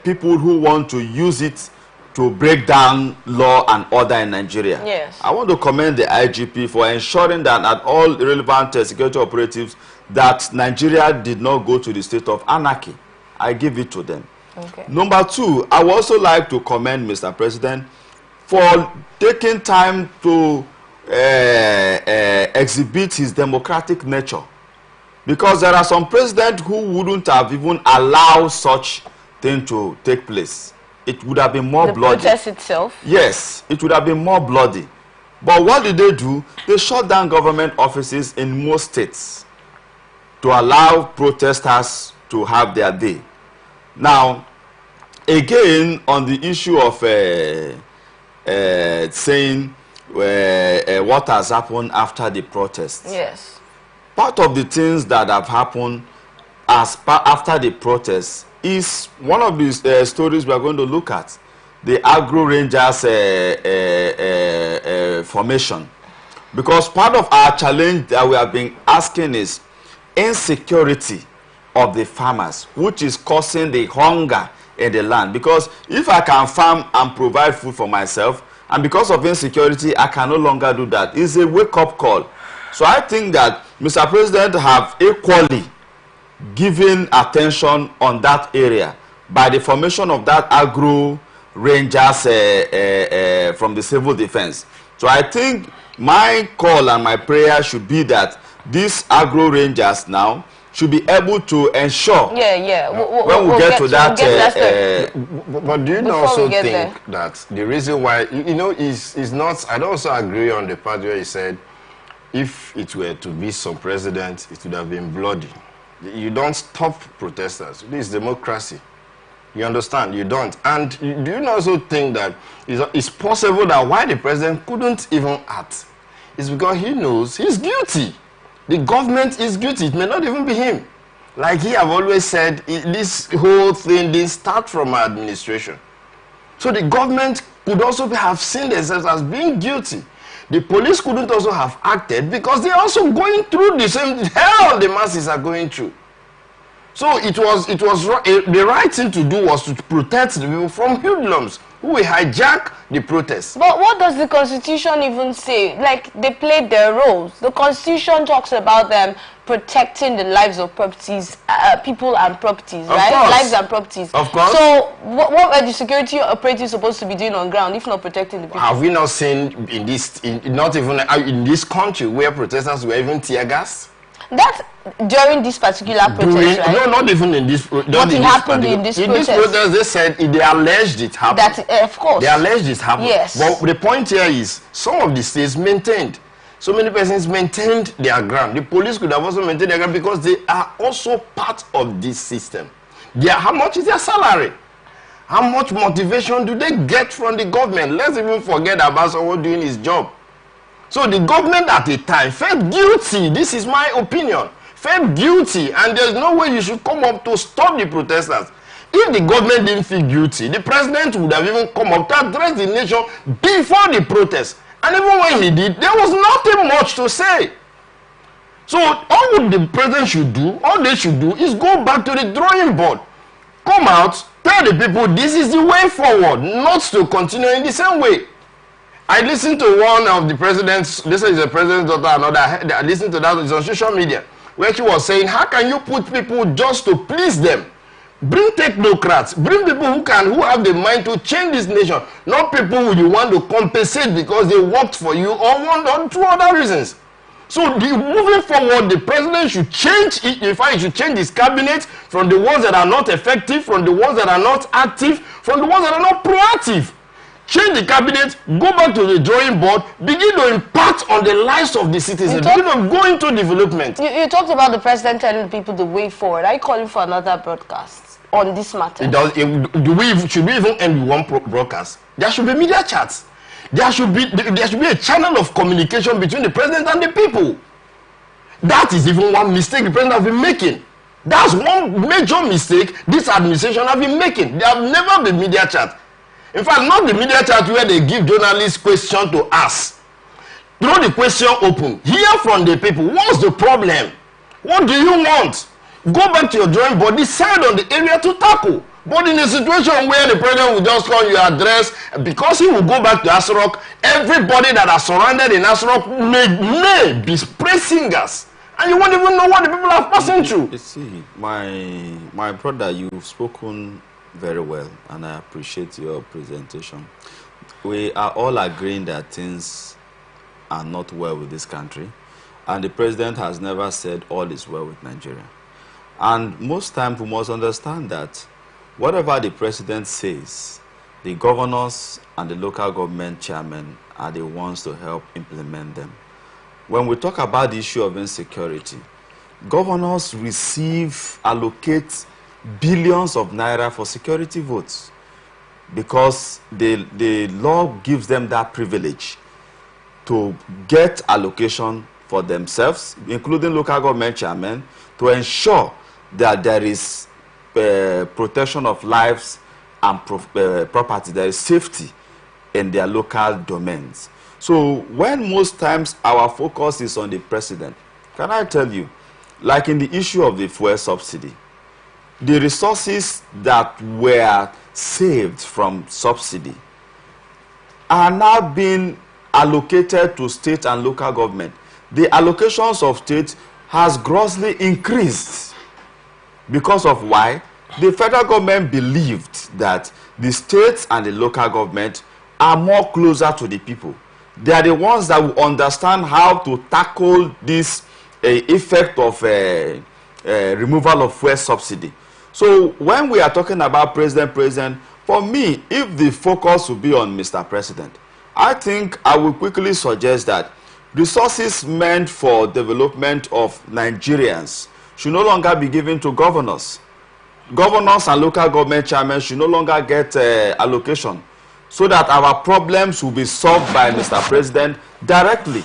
people who want to use it to break down law and order in Nigeria. Yes. I want to commend the IGP for ensuring that at all relevant security operatives that Nigeria did not go to the state of anarchy. I give it to them. Okay. Number two, I would also like to commend Mr. President for taking time to exhibit his democratic nature. Because there are some presidents who wouldn't have even allowed such thing to take place. It would have been more bloody. The protest itself? Yes, it would have been more bloody. But what did they do? They shut down government offices in most states to allow protesters to have their day. Now, again, on the issue of saying what has happened after the protests. Yes. Part of the things that have happened after the protests is one of these stories we are going to look at, the Agro Rangers formation. Because part of our challenge that we have been asking is insecurity of the farmers, which is causing the hunger in the land. Because if I can farm and provide food for myself, and because of insecurity, I can no longer do that. It's a wake-up call. So I think that Mr. President have equally given attention on that area by the formation of that Agro Rangers from the civil defense. So I think my call and my prayer should be that these Agro Rangers now should be able to ensure when we get to that. But do you also think that the reason why, is not, I don't also agree on the part where he said, if it were to be some president, it would have been bloody. You don't stop protesters. This is democracy. You understand? You don't. And do you also think that it's possible that why the president couldn't even act is because he knows he's guilty. The government is guilty. It may not even be him. Like he have always said, this whole thing didn't start from our administration. So the government could also have seen themselves as being guilty. The police couldn't also have acted because they're also going through the same hell the masses are going through. So it was the right thing to do was to protect the people from hoodlums who will hijack the protests. But what does the Constitution even say? Like, they played their roles. The Constitution talks about them protecting the lives of properties, people and properties, right? Lives and properties. Of course. So what are the security operatives supposed to be doing on ground if not protecting the people? Have we not seen not even in this country where protesters were even tear gas? That's during this particular protest, right? No, not even in this. What happened in this protest? In this protest, they said they alleged it happened. That, of course. They alleged it happened. Yes. But the point here is, some of the states maintained. So many persons maintained their ground. The police could have also maintained their ground because they are also part of this system. How much is their salary? How much motivation do they get from the government? Let's even forget about someone doing his job. So the government at the time felt guilty. This is my opinion. Felt guilty, and there's no way you should come up to stop the protesters. If the government didn't feel guilty, the president would have even come up to address the nation before the protest. And even when he did, there was nothing much to say. So all the president should do, all they should do is go back to the drawing board. Come out, tell the people this is the way forward, not to continue in the same way. I listened to one of the president's, this is the president's daughter, another, I listened to that, it's on social media, where she was saying, how can you put people just to please them? Bring technocrats, bring people who have the mind to change this nation, not people who you want to compensate because they worked for you or one or two other reasons. So moving forward, the president should change, in fact, he should change his cabinet from the ones that are not effective, from the ones that are not active, from the ones that are not proactive. Change the cabinet, go back to the drawing board, begin to impact on the lives of the citizens, begin to go into development. You talked about the president telling people the way forward. Are you calling for another broadcast on this matter? Should we even end with one broadcast? There should be media chats. There should be a channel of communication between the president and the people. That is even one mistake the president has been making. That's one major mistake this administration has been making. There have never been media chats. In fact, not the media chat where they give journalists questions to ask. Throw the question open. Hear from the people. What's the problem? What do you want? Go back to your drawing board. Decide on the area to tackle. But in a situation where the president will just call your address, because he will go back to Asrock, everybody that are surrounded in Asrock may be praise singers. And you won't even know what the people are passing through. You see, my brother, you've spoken very well, and I appreciate your presentation. We are all agreeing that things are not well with this country, and the president has never said all is well with Nigeria. And most times we must understand that whatever the president says, the governors and the local government chairmen are the ones to help implement them. When we talk about the issue of insecurity, governors allocate billions of naira for security votes because the law gives them that privilege to get allocation for themselves, including local government chairmen, to ensure that there is protection of lives and property, there is safety in their local domains. So when most times our focus is on the president, can I tell you, like in the issue of the fuel subsidy, the resources that were saved from subsidy are now being allocated to state and local government. The allocations of state has grossly increased. Because of why? The federal government believed that the states and the local government are more closer to the people. They are the ones that will understand how to tackle this effect of removal of fuel subsidy. So when we are talking about president, for me, if the focus will be on Mr. President, I think I will quickly suggest that resources meant for development of Nigerians should no longer be given to governors. Governors and local government chairmen should no longer get allocation, so that our problems will be solved by Mr. President directly.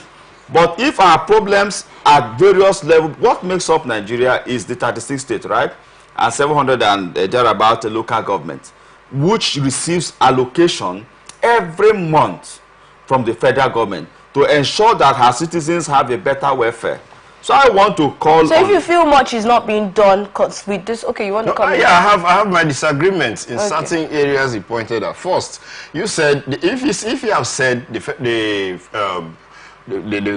But if our problems at various levels, what makes up Nigeria is the 36 states, right? And 700 and thereabout local government, which receives allocation every month from the federal government to ensure that her citizens have a better welfare. So I want to call. So if you feel much is not being done with this, okay, you want to come in? Yeah, I have my disagreements in certain areas he pointed at. First, you said if you have said the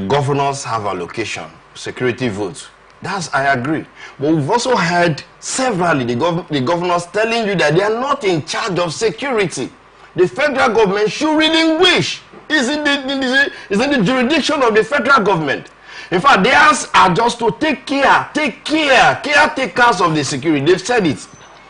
governors have allocation, security votes, I agree. But we've also heard severally the governors telling you that they are not in charge of security. The federal government should relinquish. It's in the jurisdiction of the federal government. In fact, theirs are just to caretakers of the security. They've said it.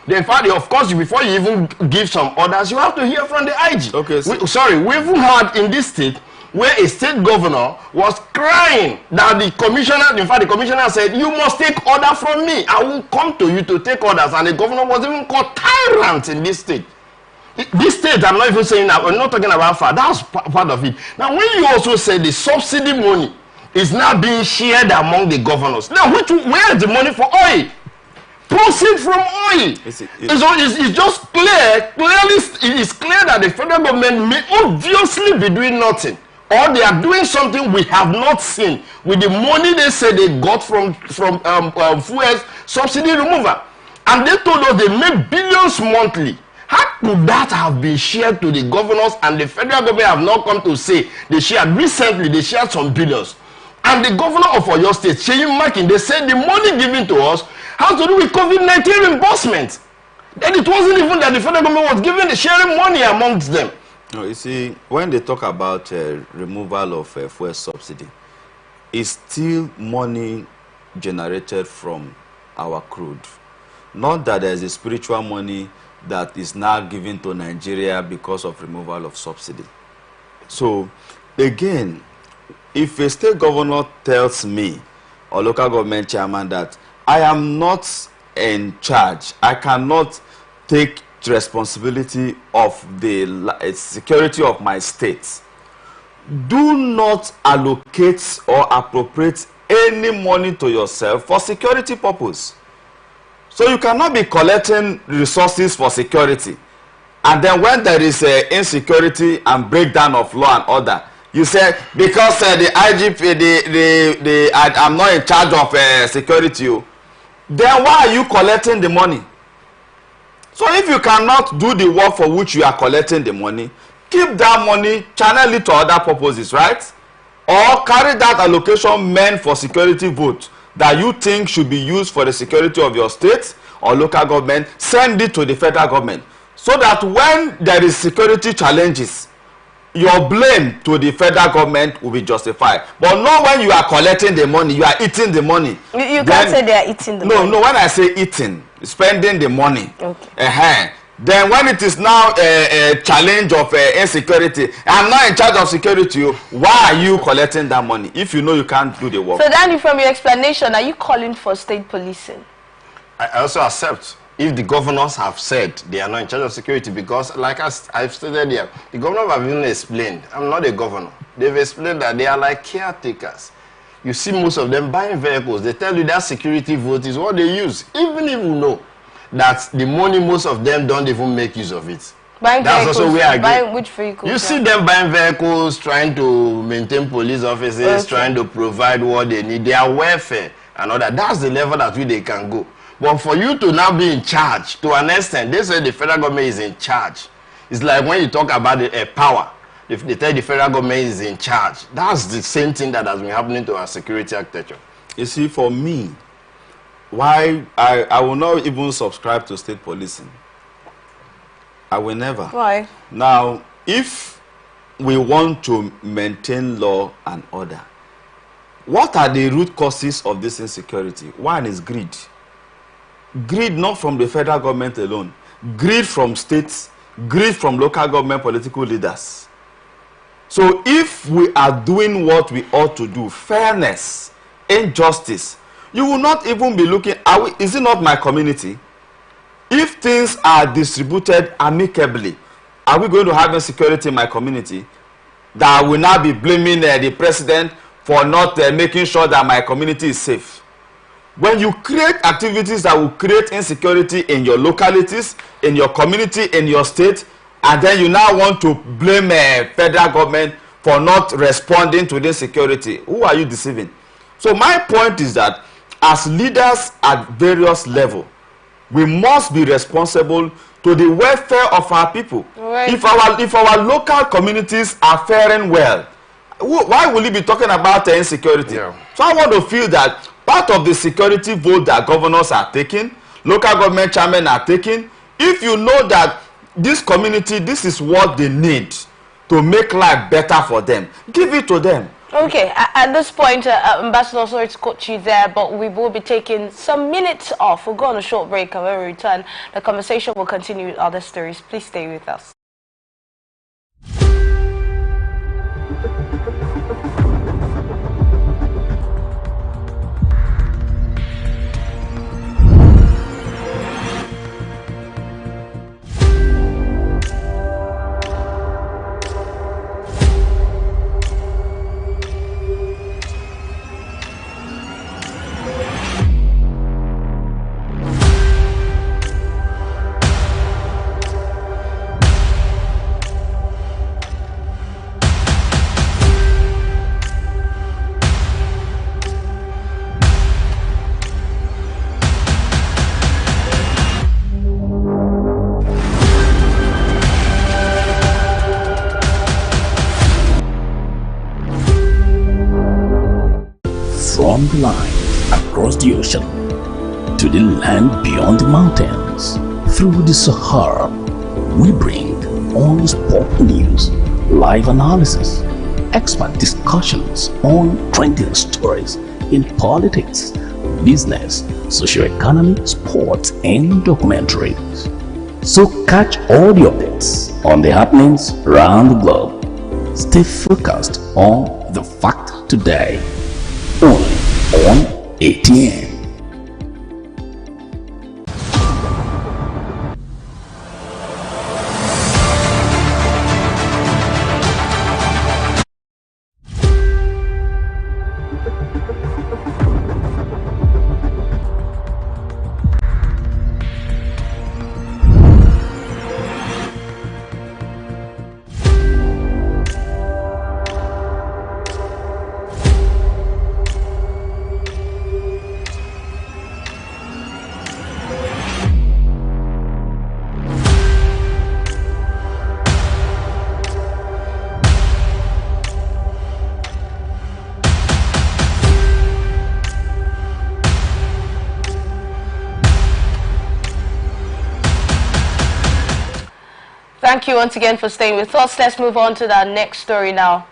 In fact, of course, before you even give some orders, you have to hear from the IG. Okay, so we even heard in this state where a state governor was crying that the commissioner, in fact, the commissioner said, you must take order from me. I will come to you to take orders. And the governor was even called tyrant in this state. This state, I'm not even saying that, we're not talking about far. That's part of it. Now, when you also say the subsidy money is now being shared among the governors. Now, where is the money for oil? Proceed from oil. It's just it is clear that the federal government may obviously be doing nothing, or they are doing something we have not seen with the money they say they got from fuel subsidy removal. And they told us they make billions monthly How could that have been shared to the governors and the federal government have not come to say they shared recently, they shared some billions. And the governor of Oyo State, Seyi Makinde, said the money given to us has to do with COVID-19 reimbursement. Then it wasn't even that the federal government was giving the sharing money amongst them. No, you see, when they talk about removal of fuel subsidy, it's still money generated from our crude. Not that there's a spiritual money that is now given to Nigeria because of removal of subsidy. So, again, if a state governor tells me, or local government chairman, that I am not in charge, I cannot take responsibility of the security of my state, do not allocate or appropriate any money to yourself for security purpose. So you cannot be collecting resources for security, and then when there is insecurity and breakdown of law and order, you say because the IGP, I'm not in charge of security, then why are you collecting the money? So if you cannot do the work for which you are collecting the money, keep that money, channel it to other purposes, right? Or carry that allocation meant for security vote that you think should be used for the security of your state or local government, send it to the federal government, so that when there is security challenges, your blame to the federal government will be justified. But not when you are collecting the money, you are eating the money. You can't say they are eating the money. No, when I say eating, spending the money. Okay. Then when it is now a challenge of insecurity, I'm not in charge of security, why are you collecting that money if you know you can't do the work? So Danny, from your explanation, are you calling for state policing? I also accept if the governors have said they are not in charge of security, because like I've stated here, the governors have even explained, I'm not a governor. They've explained that they are like caretakers. You see most of them buying vehicles. They tell you that security vote is what they use, even if you know that the money, most of them don't even make use of it. Buying That's vehicles, also where I buying which vehicles? You see them buying vehicles, trying to maintain police offices, trying to provide what they need, their welfare and all that. That's the level at which they can go. But for you to now be in charge, to an extent, they say the federal government is in charge. It's like when you talk about the power, if they tell the federal government is in charge, that's the same thing that has been happening to our security architecture. You see, for me, why I will not even subscribe to state policing. I will never. Why? Now, if we want to maintain law and order, what are the root causes of this insecurity? One is greed. Greed not from the federal government alone. Greed from states, greed from local government political leaders. So if we are doing what we ought to do, fairness, injustice, you will not even be looking, is it not my community? If things are distributed amicably, are we going to have insecurity in my community? That I will now be blaming the president for not making sure that my community is safe. When you create activities that will create insecurity in your localities, in your community, in your state, and then you now want to blame federal government for not responding to this security, who are you deceiving? So my point is that as leaders at various levels, we must be responsible to the welfare of our people. Right. If our local communities are faring well, why will you be talking about insecurity? Yeah. So I want to feel that part of the security vote that governors are taking, local government chairmen are taking, if you know that this community, this is what they need to make life better for them, give it to them. Okay, at this point, Ambassador, sorry to cut you there, but we will be taking some minutes off. We'll go on a short break, and when we return, the conversation will continue with other stories. Please stay with us. from the line across the ocean to the land beyond the mountains. Through the Sahara, we bring on-spot news, live analysis, expert discussions on trending stories in politics, business, socio-economy, sports, and documentaries. So catch all the updates on the happenings around the globe. Stay focused on the fact today, only on ATN. Thank you once again for staying with us. Let's move on to the next story now.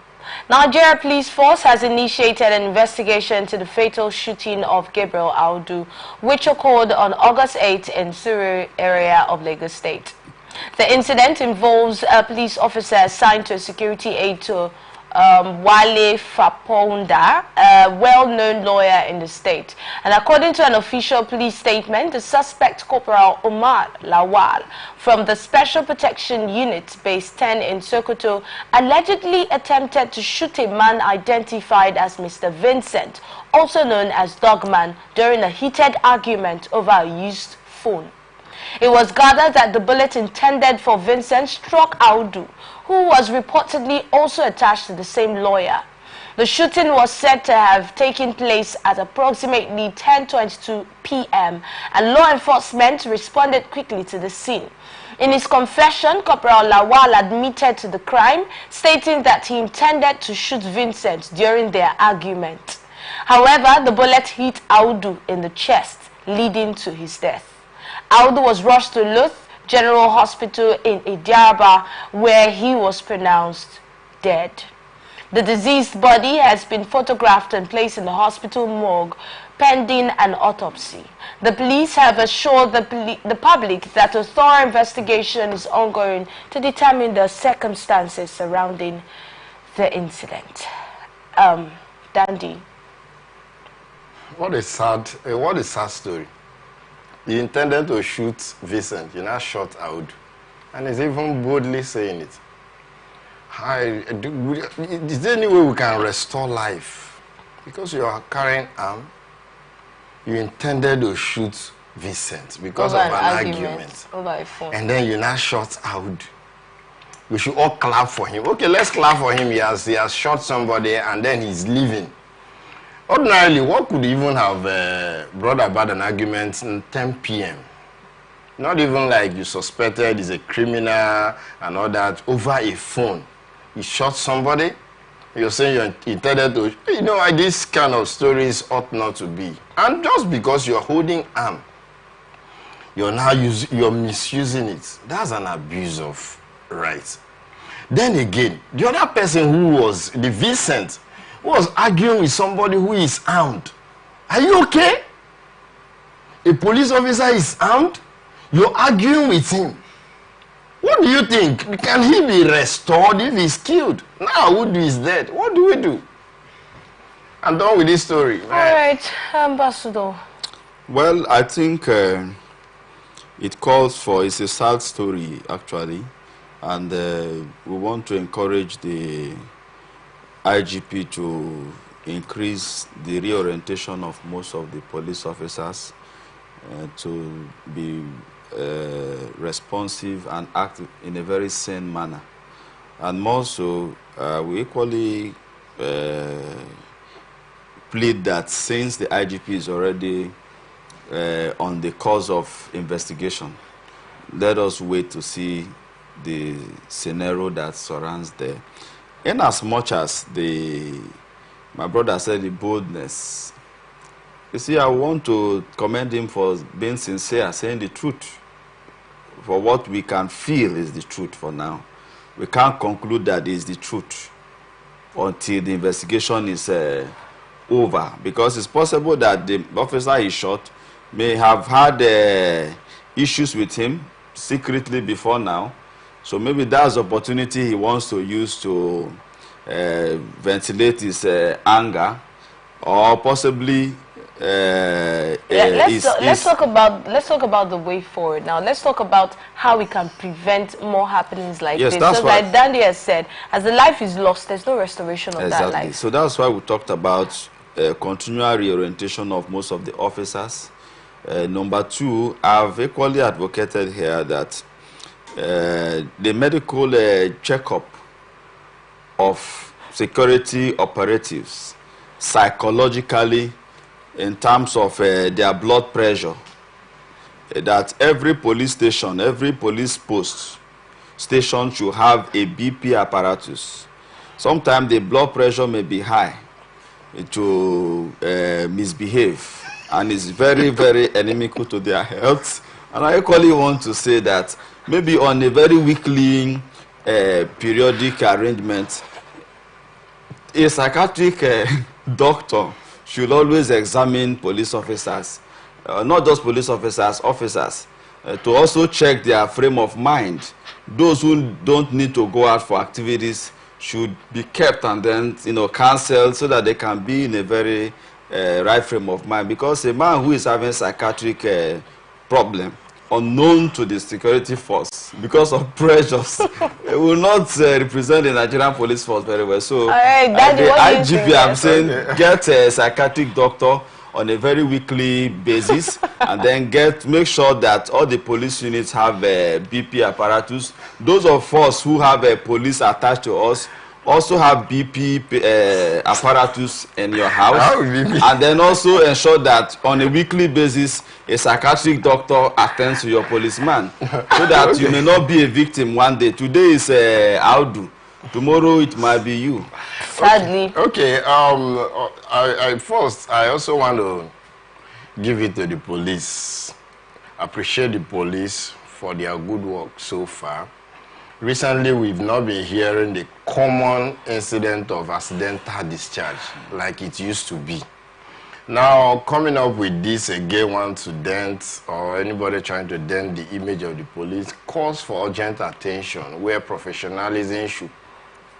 Nigeria Police Force has initiated an investigation into the fatal shooting of Gabriel Audu, which occurred on August 8 in Surrey area of Lagos State. The incident involves a police officer assigned to a security aid to Wale Faponda, a well-known lawyer in the state. And according to an official police statement, the suspect, Corporal Omar Lawal, from the Special Protection Unit, Base 10 in Sokoto, allegedly attempted to shoot a man identified as Mr. Vincent, also known as Dogman, during a heated argument over a used phone. It was gathered that the bullet intended for Vincent struck Audu, who was reportedly also attached to the same lawyer. The shooting was said to have taken place at approximately 10:22 p.m. and law enforcement responded quickly to the scene. In his confession, Corporal Lawal admitted to the crime, stating that he intended to shoot Vincent during their argument. However, the bullet hit Audu in the chest, leading to his death. Audu was rushed to Luth General Hospital in Idiaba, where he was pronounced dead. The deceased body has been photographed and placed in the hospital morgue pending an autopsy. The police have assured the public that a thorough investigation is ongoing to determine the circumstances surrounding the incident. Dandy. What a sad story. He intended to shoot Vincent, he now shot Audu. And he's even boldly saying it. Is there any way we can restore life? Because you are carrying arm, you intended to shoot Vincent because over of an argument. Over a phone. And then you now shot Audu. We should all clap for him. Okay, let's clap for him. He has shot somebody and then he's leaving. Ordinarily, what could even have brought about an argument in 10 p.m.? Not even like you suspected he's a criminal and all that, over a phone. You shot somebody, you're saying you intended to, this kind of stories ought not to be. And just because you're holding arm, you're misusing it. That's an abuse of rights. Then again, the other person who was the Vincent, who was arguing with somebody who is armed. Are you okay? A police officer is armed. You're arguing with him. What do you think? Can he be restored if he's killed? Now Audu is dead. What do we do? I'm done with this story. All right, Ambassador. Well, I think it calls for, it's a sad story actually, and we want to encourage the IGP to increase the reorientation of most of the police officers to be responsive and act in a very sane manner. And more so, we equally plead that since the IGP is already on the course of investigation, let us wait to see the scenario that surrounds there. In as much as my brother said, the boldness You see, I want to commend him for being sincere, saying the truth. For what we can feel is the truth for now. We can't conclude that is the truth until the investigation is over. Because it's possible that the officer he shot may have had issues with him secretly before now. So maybe that's the opportunity he wants to use to ventilate his anger, or possibly let's talk about the way forward now. Let's talk about how we can prevent more happenings like this. So like Dandy has said, as the life is lost, there's no restoration of that life. So that's why we talked about continual reorientation of most of the officers. Number two, I've equally advocated here that the medical checkup of security operatives psychologically, in terms of their blood pressure, that every police station, every police post station should have a BP apparatus. Sometimes the blood pressure may be high to misbehave, and is very, very inimical to their health. And I equally want to say that maybe on a very weekly periodic arrangement, a psychiatric doctor should always examine police officers, not just police officers, to also check their frame of mind. Those who don't need to go out for activities should be kept and then, cancelled, so that they can be in a very right frame of mind. Because a man who is having psychiatric problem, unknown to the security force, because of pressures, will not represent the Nigerian police force very well. So, the IGP, I'm saying, get a psychiatric doctor on a very weekly basis, and then make sure that all the police units have a BP apparatus. Those of us who have a police attached to us also have BP apparatus in your house, and then also ensure that on a weekly basis a psychiatric doctor attends to your policeman, so that you may not be a victim one day. Today is Audu, tomorrow it might be you. Sadly. Okay. First, I also want to give it to the police. Appreciate the police for their good work so far. Recently, we've not been hearing the common incident of accidental discharge like it used to be. Now, coming up with this again, want to dent, or anybody trying to dent the image of the police, calls for urgent attention, where professionalism should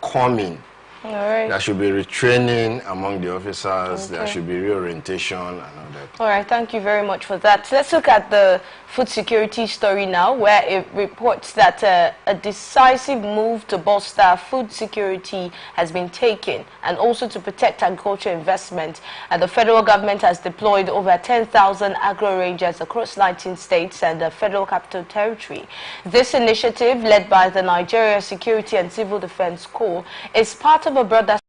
come in. All right. There should be retraining among the officers. Okay. There should be reorientation and all that. All right, thank you very much for that. Let's look at the food security story now, where it reports that a decisive move to bolster food security has been taken, and also to protect agriculture investment. And the federal government has deployed over 10,000 agro-rangers across 19 states and the Federal Capital Territory. This initiative, led by the Nigeria Security and Civil Defense Corps, is part of a broader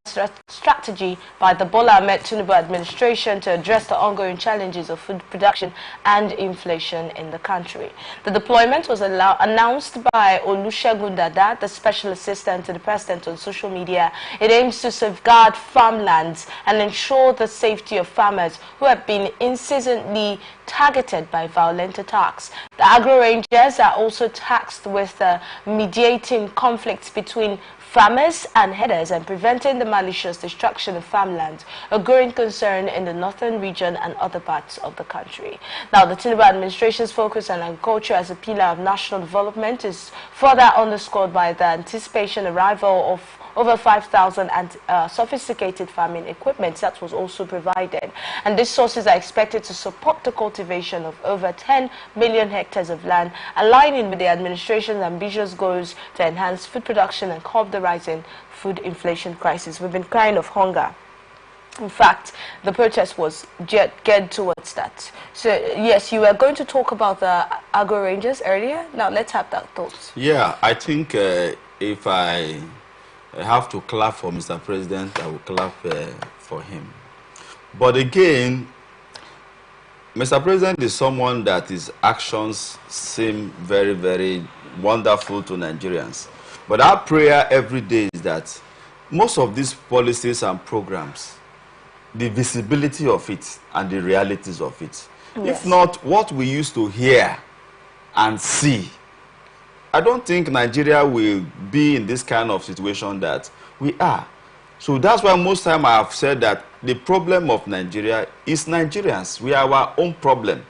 strategy by the Bola Ahmed Tinubu administration to address the ongoing challenges of food production and inflation in the country. The deployment was announced by Olusegun Dada, the special assistant to the president, on social media. It aims to safeguard farmlands and ensure the safety of farmers who have been incessantly targeted by violent attacks. The agro-rangers are also tasked with mediating conflicts between farmers and herders and preventing the malicious destruction of farmland, a growing concern in the northern region and other parts of the country. Now, the Tinubu administration's focus on agriculture as a pillar of national development is further underscored by the anticipation arrival of over 5,000 sophisticated farming equipment that was also provided. And these sources are expected to support the cultivation of over 10 million hectares of land, aligning with the administration's ambitious goals to enhance food production and curb the rising food inflation crisis. We've been crying of hunger. In fact, the protest was geared towards that. So, yes, you were going to talk about the agro-rangers earlier. Now, let's have that thoughts. Yeah, I think if I have to clap for Mr. President, I will clap for him. But again, Mr. President is someone that his actions seem very, very wonderful to Nigerians. But our prayer every day is that most of these policies and programs the visibility of it and the realities of it. Yes. If not, what we used to hear and see, I don't think Nigeria will be in this kind of situation that we are. So that's why most time I have said that the problem of Nigeria is Nigerians. We are our own problem.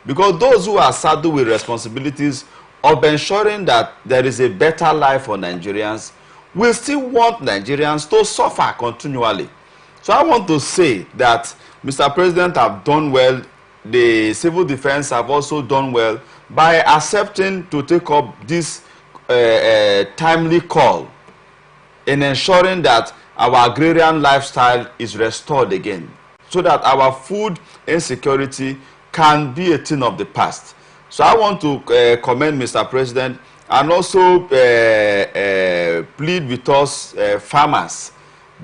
Because those who are saddled with responsibilities of ensuring that there is a better life for Nigerians will still want Nigerians to suffer continually. So I want to say that Mr. President have done well. The civil defense have also done well by accepting to take up this timely call in ensuring that our agrarian lifestyle is restored again, so that our food insecurity can be a thing of the past. So I want to commend Mr. President and also plead with us farmers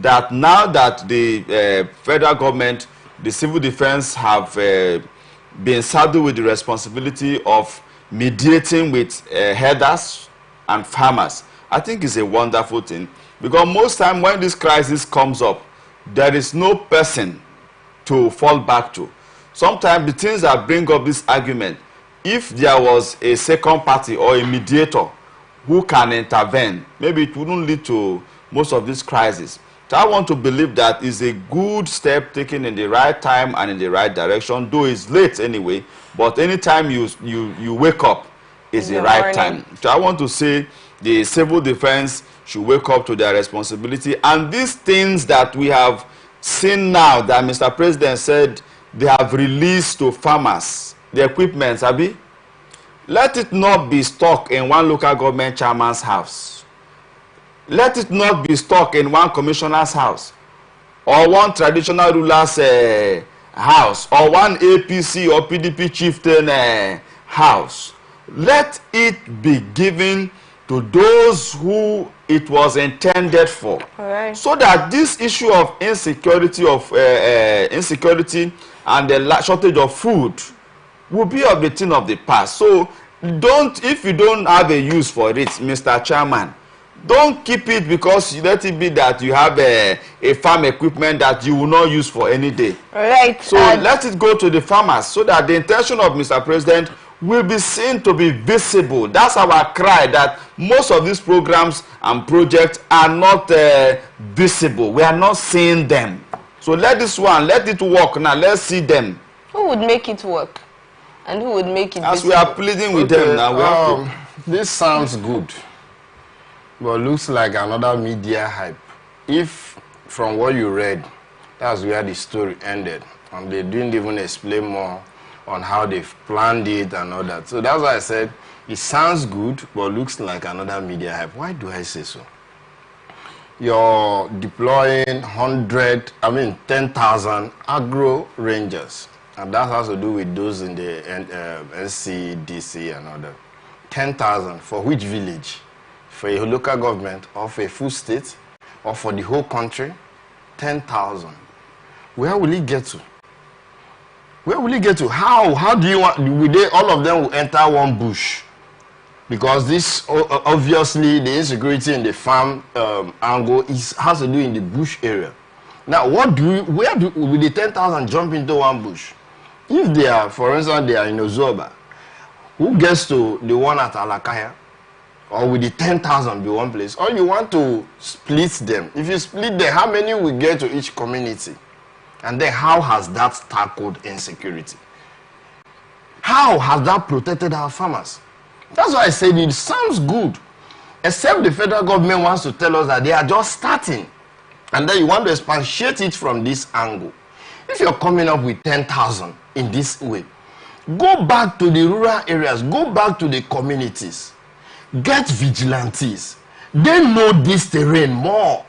that now that the federal government, the civil defense have been saddled with the responsibility of mediating with herders and farmers, I think it's a wonderful thing. Because most time when this crisis comes up, there is no person to fall back to. Sometimes the things that bring up this argument, if there was a second party or a mediator who can intervene, maybe it wouldn't lead to most of this crisis. So I want to believe that is a good step taken in the right time and in the right direction, though it's late anyway, but anytime you wake up is the right time. So I want to say the civil defense should wake up to their responsibility, and these things that we have seen now that Mr. President said they have released to farmers, the equipment, Abi, let it not be stuck in one local government chairman's house. Let it not be stuck in one commissioner's house or one traditional ruler's house or one APC or PDP chieftain house. Let it be given to those who it was intended for, so that this issue of insecurity and the shortage of food will be of the thing of the past. So if you don't have a use for it, Mr. Chairman, don't keep it because let it be that you have a farm equipment that you will not use for any day. Right. So let it go to the farmers so that the intention of Mr. President will be seen to be visible. That's our cry, that most of these programs and projects are not visible. We are not seeing them. So let this one, let it work now. Let's see them. Who would make it work? And who would make it As visible? we are pleading with them now. This sounds good, but looks like another media hype. If, from what you read, that's where the story ended, and they didn't even explain more on how they've planned it and all that. So that's why I said it sounds good, but looks like another media hype. Why do I say so? You're deploying 10,000 agro rangers, and that has to do with those in the NCDC and all that. 10,000 for which village? For a local government, or for a full state, or for the whole country? 10,000. Where will it get to? Where will it get to? How do you want? All of them will enter one bush, because this obviously the insecurity in the farm angle has to do in the bush area. Now, will the 10,000 jump into one bush? If they are, for instance, they are in Ozoba, who gets to the one at Alakaya? Or will the 10,000 be one place? Or you want to split them? If you split them, how many will get to each community? And then how has that tackled insecurity? How has that protected our farmers? That's why I said it sounds good. Except the federal government wants to tell us that they are just starting. And then you want to expatiate it from this angle. If you're coming up with 10,000 in this way, go back to the rural areas, go back to the communities, get vigilantes. They know this terrain more.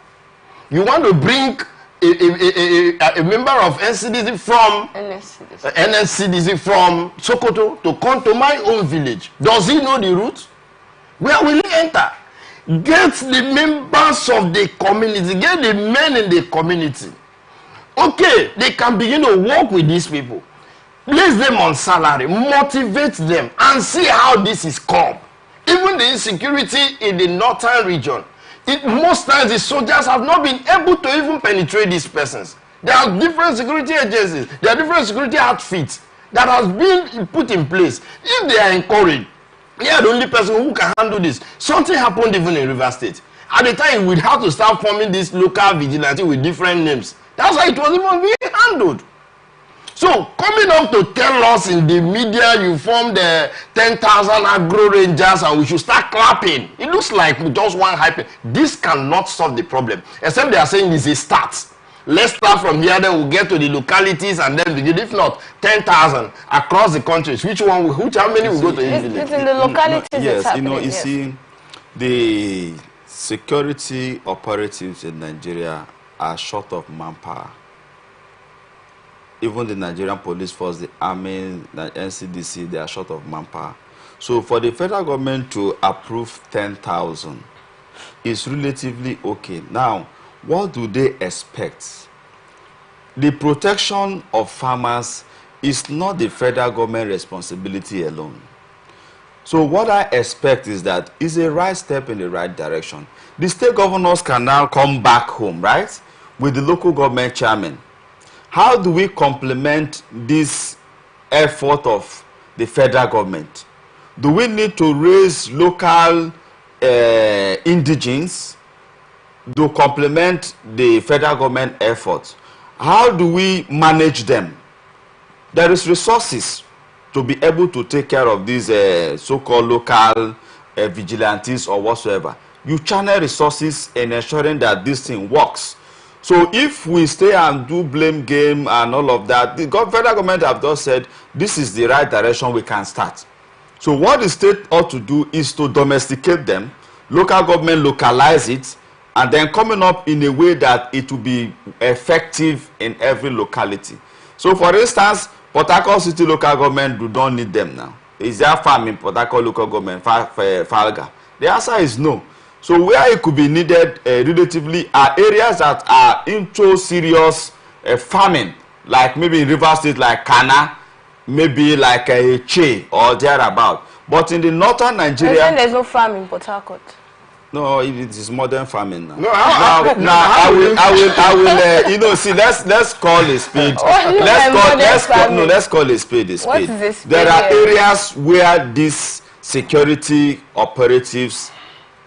You want to bring a member of NCDC from NCDC from Sokoto to come to my own village. Does he know the route? Where will he enter? Get the members of the community, get the men in the community. Okay, they can begin to work with these people. Place them on salary, motivate them, and see how this is come. Even the insecurity in the northern region, most times the soldiers have not been able to even penetrate these persons. There are different security agencies. There are different security outfits that has been put in place. If they are encouraged, they are the only person who can handle this. Something happened even in River State. At the time, we'd have to start forming this local vigilante with different names. That's why it was even being handled. So, coming up to tell us in the media you formed the 10,000 agro rangers and we should start clapping. It looks like just one hype. This cannot solve the problem. Except they are saying it's a start. Let's start from here, then we'll get to the localities and then begin. If not, 10,000 across the countries. How many will go to each village? It's in the localities. Yes, you see, the security operatives in Nigeria are short of manpower. Even the Nigerian police force, the army, the NCDC, they are short of manpower. So for the federal government to approve 10,000 is relatively okay. Now, what do they expect? The protection of farmers is not the federal government responsibility alone. So what I expect is that it's a right step in the right direction. The state governors can now come back home, right, with the local government chairman. How do we complement this effort of the federal government? Do we need to raise local indigenes to complement the federal government effort? How do we manage them? There is resources to be able to take care of these so-called local vigilantes or whatsoever. You channel resources in ensuring that this thing works. So if we stay and do blame game and all of that, the federal government have just said this is the right direction we can start. So what the state ought to do is to domesticate them, local government localize it, and then coming up in a way that it will be effective in every locality. So for instance, Port Harcourt City local government do not need them now. Is there a farm in Port Harcourt local government, Falga? The answer is no. So where it could be needed relatively are areas that are into serious farming, like maybe in River State, like Kana, maybe like a Che or thereabout. But in the northern Nigeria, and then there's no farm in Port Harcourt. No, it is modern farming now. No, I will. You know, see, let's call a spade. Let's call a spade a spade. What is a spade? There are areas where these security operatives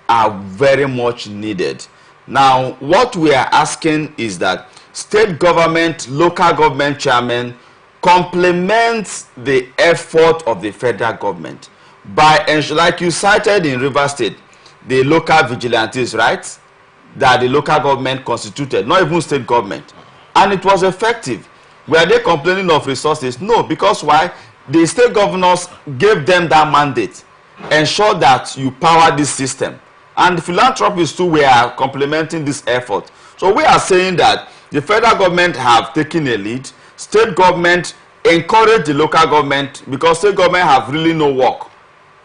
are very much needed. Now, what we are asking is that state government, local government chairmen complement the effort of the federal government by, like you cited in River State, the local vigilantes, right, that the local government constituted, not even state government, and it was effective. Were they complaining of resources? No, because why? The state governors gave them that mandate, ensure that you power this system, and the philanthropists too were complementing this effort. So we are saying that the federal government have taken a lead, state government encourage the local government, because state government have really no work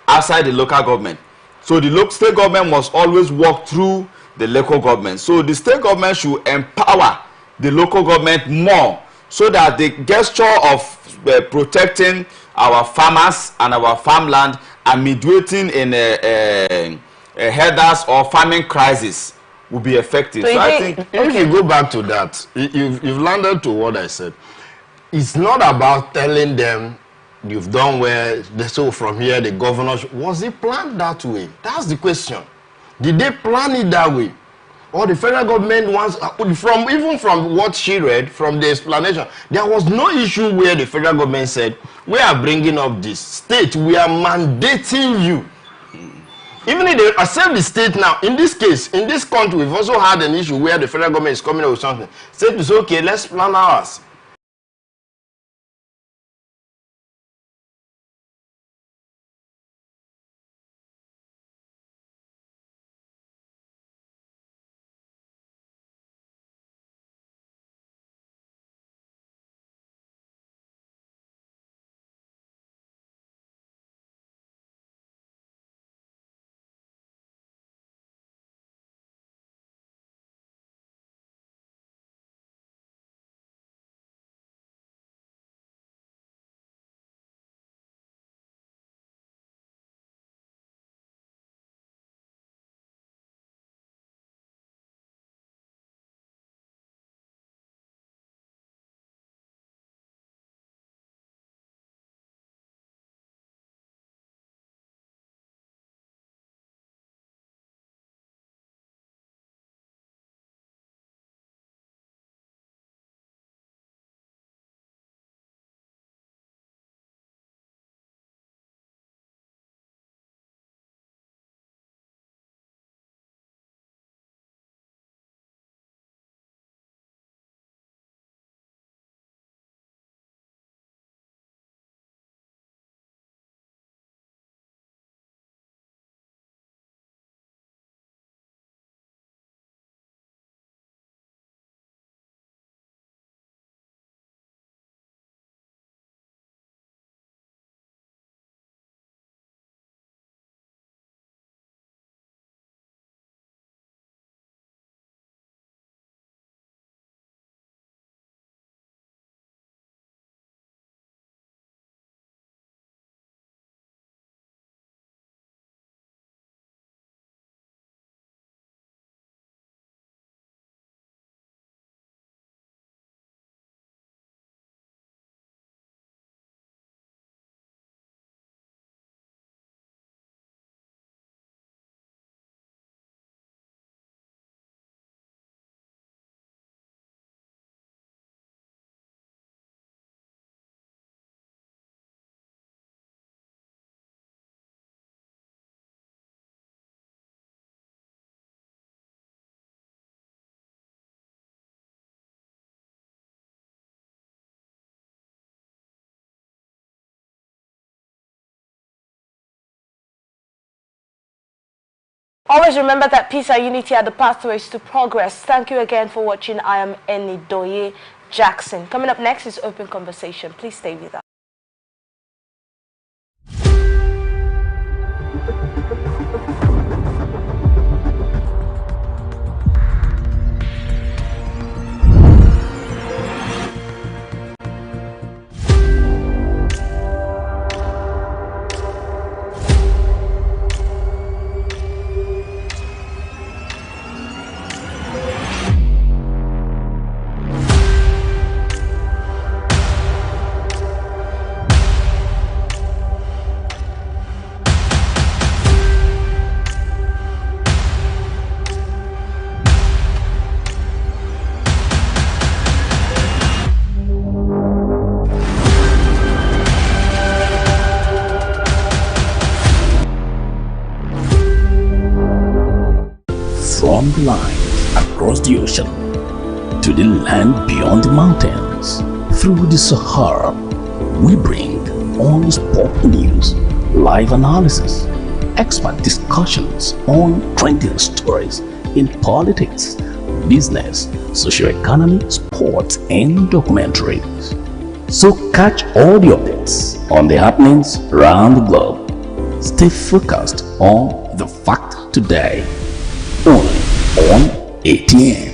outside the local government. So the state government must always work through the local government. So the state government should empower the local government more, so that the gesture of protecting our farmers and our farmland and mediating in a headers or farming crisis will be effective. So I think if you go back to that, you've landed to what I said. It's not about telling them you've done well, so from here the governor, was it planned that way? That's the question. Did they plan it that way? Or the federal government wants, even from what she read, from the explanation, there was no issue where the federal government said, we are bringing up this state, we are mandating you. Even if they accept the state now, in this case, in this country, we've also had an issue where the federal government is coming up with something. State is okay, let's plan ours. Always remember that peace and unity are the pathways to progress. Thank you again for watching. I am Enidoye Jackson. Coming up next is Open Conversation. Please stay with us. From the lines across the ocean to the land beyond the mountains, through the Sahara, we bring on sport news, live analysis, expert discussions on trending stories in politics, business, socio-economy, sports, and documentaries. So catch all the updates on the happenings around the globe. Stay focused on the fact today. Only on ATN.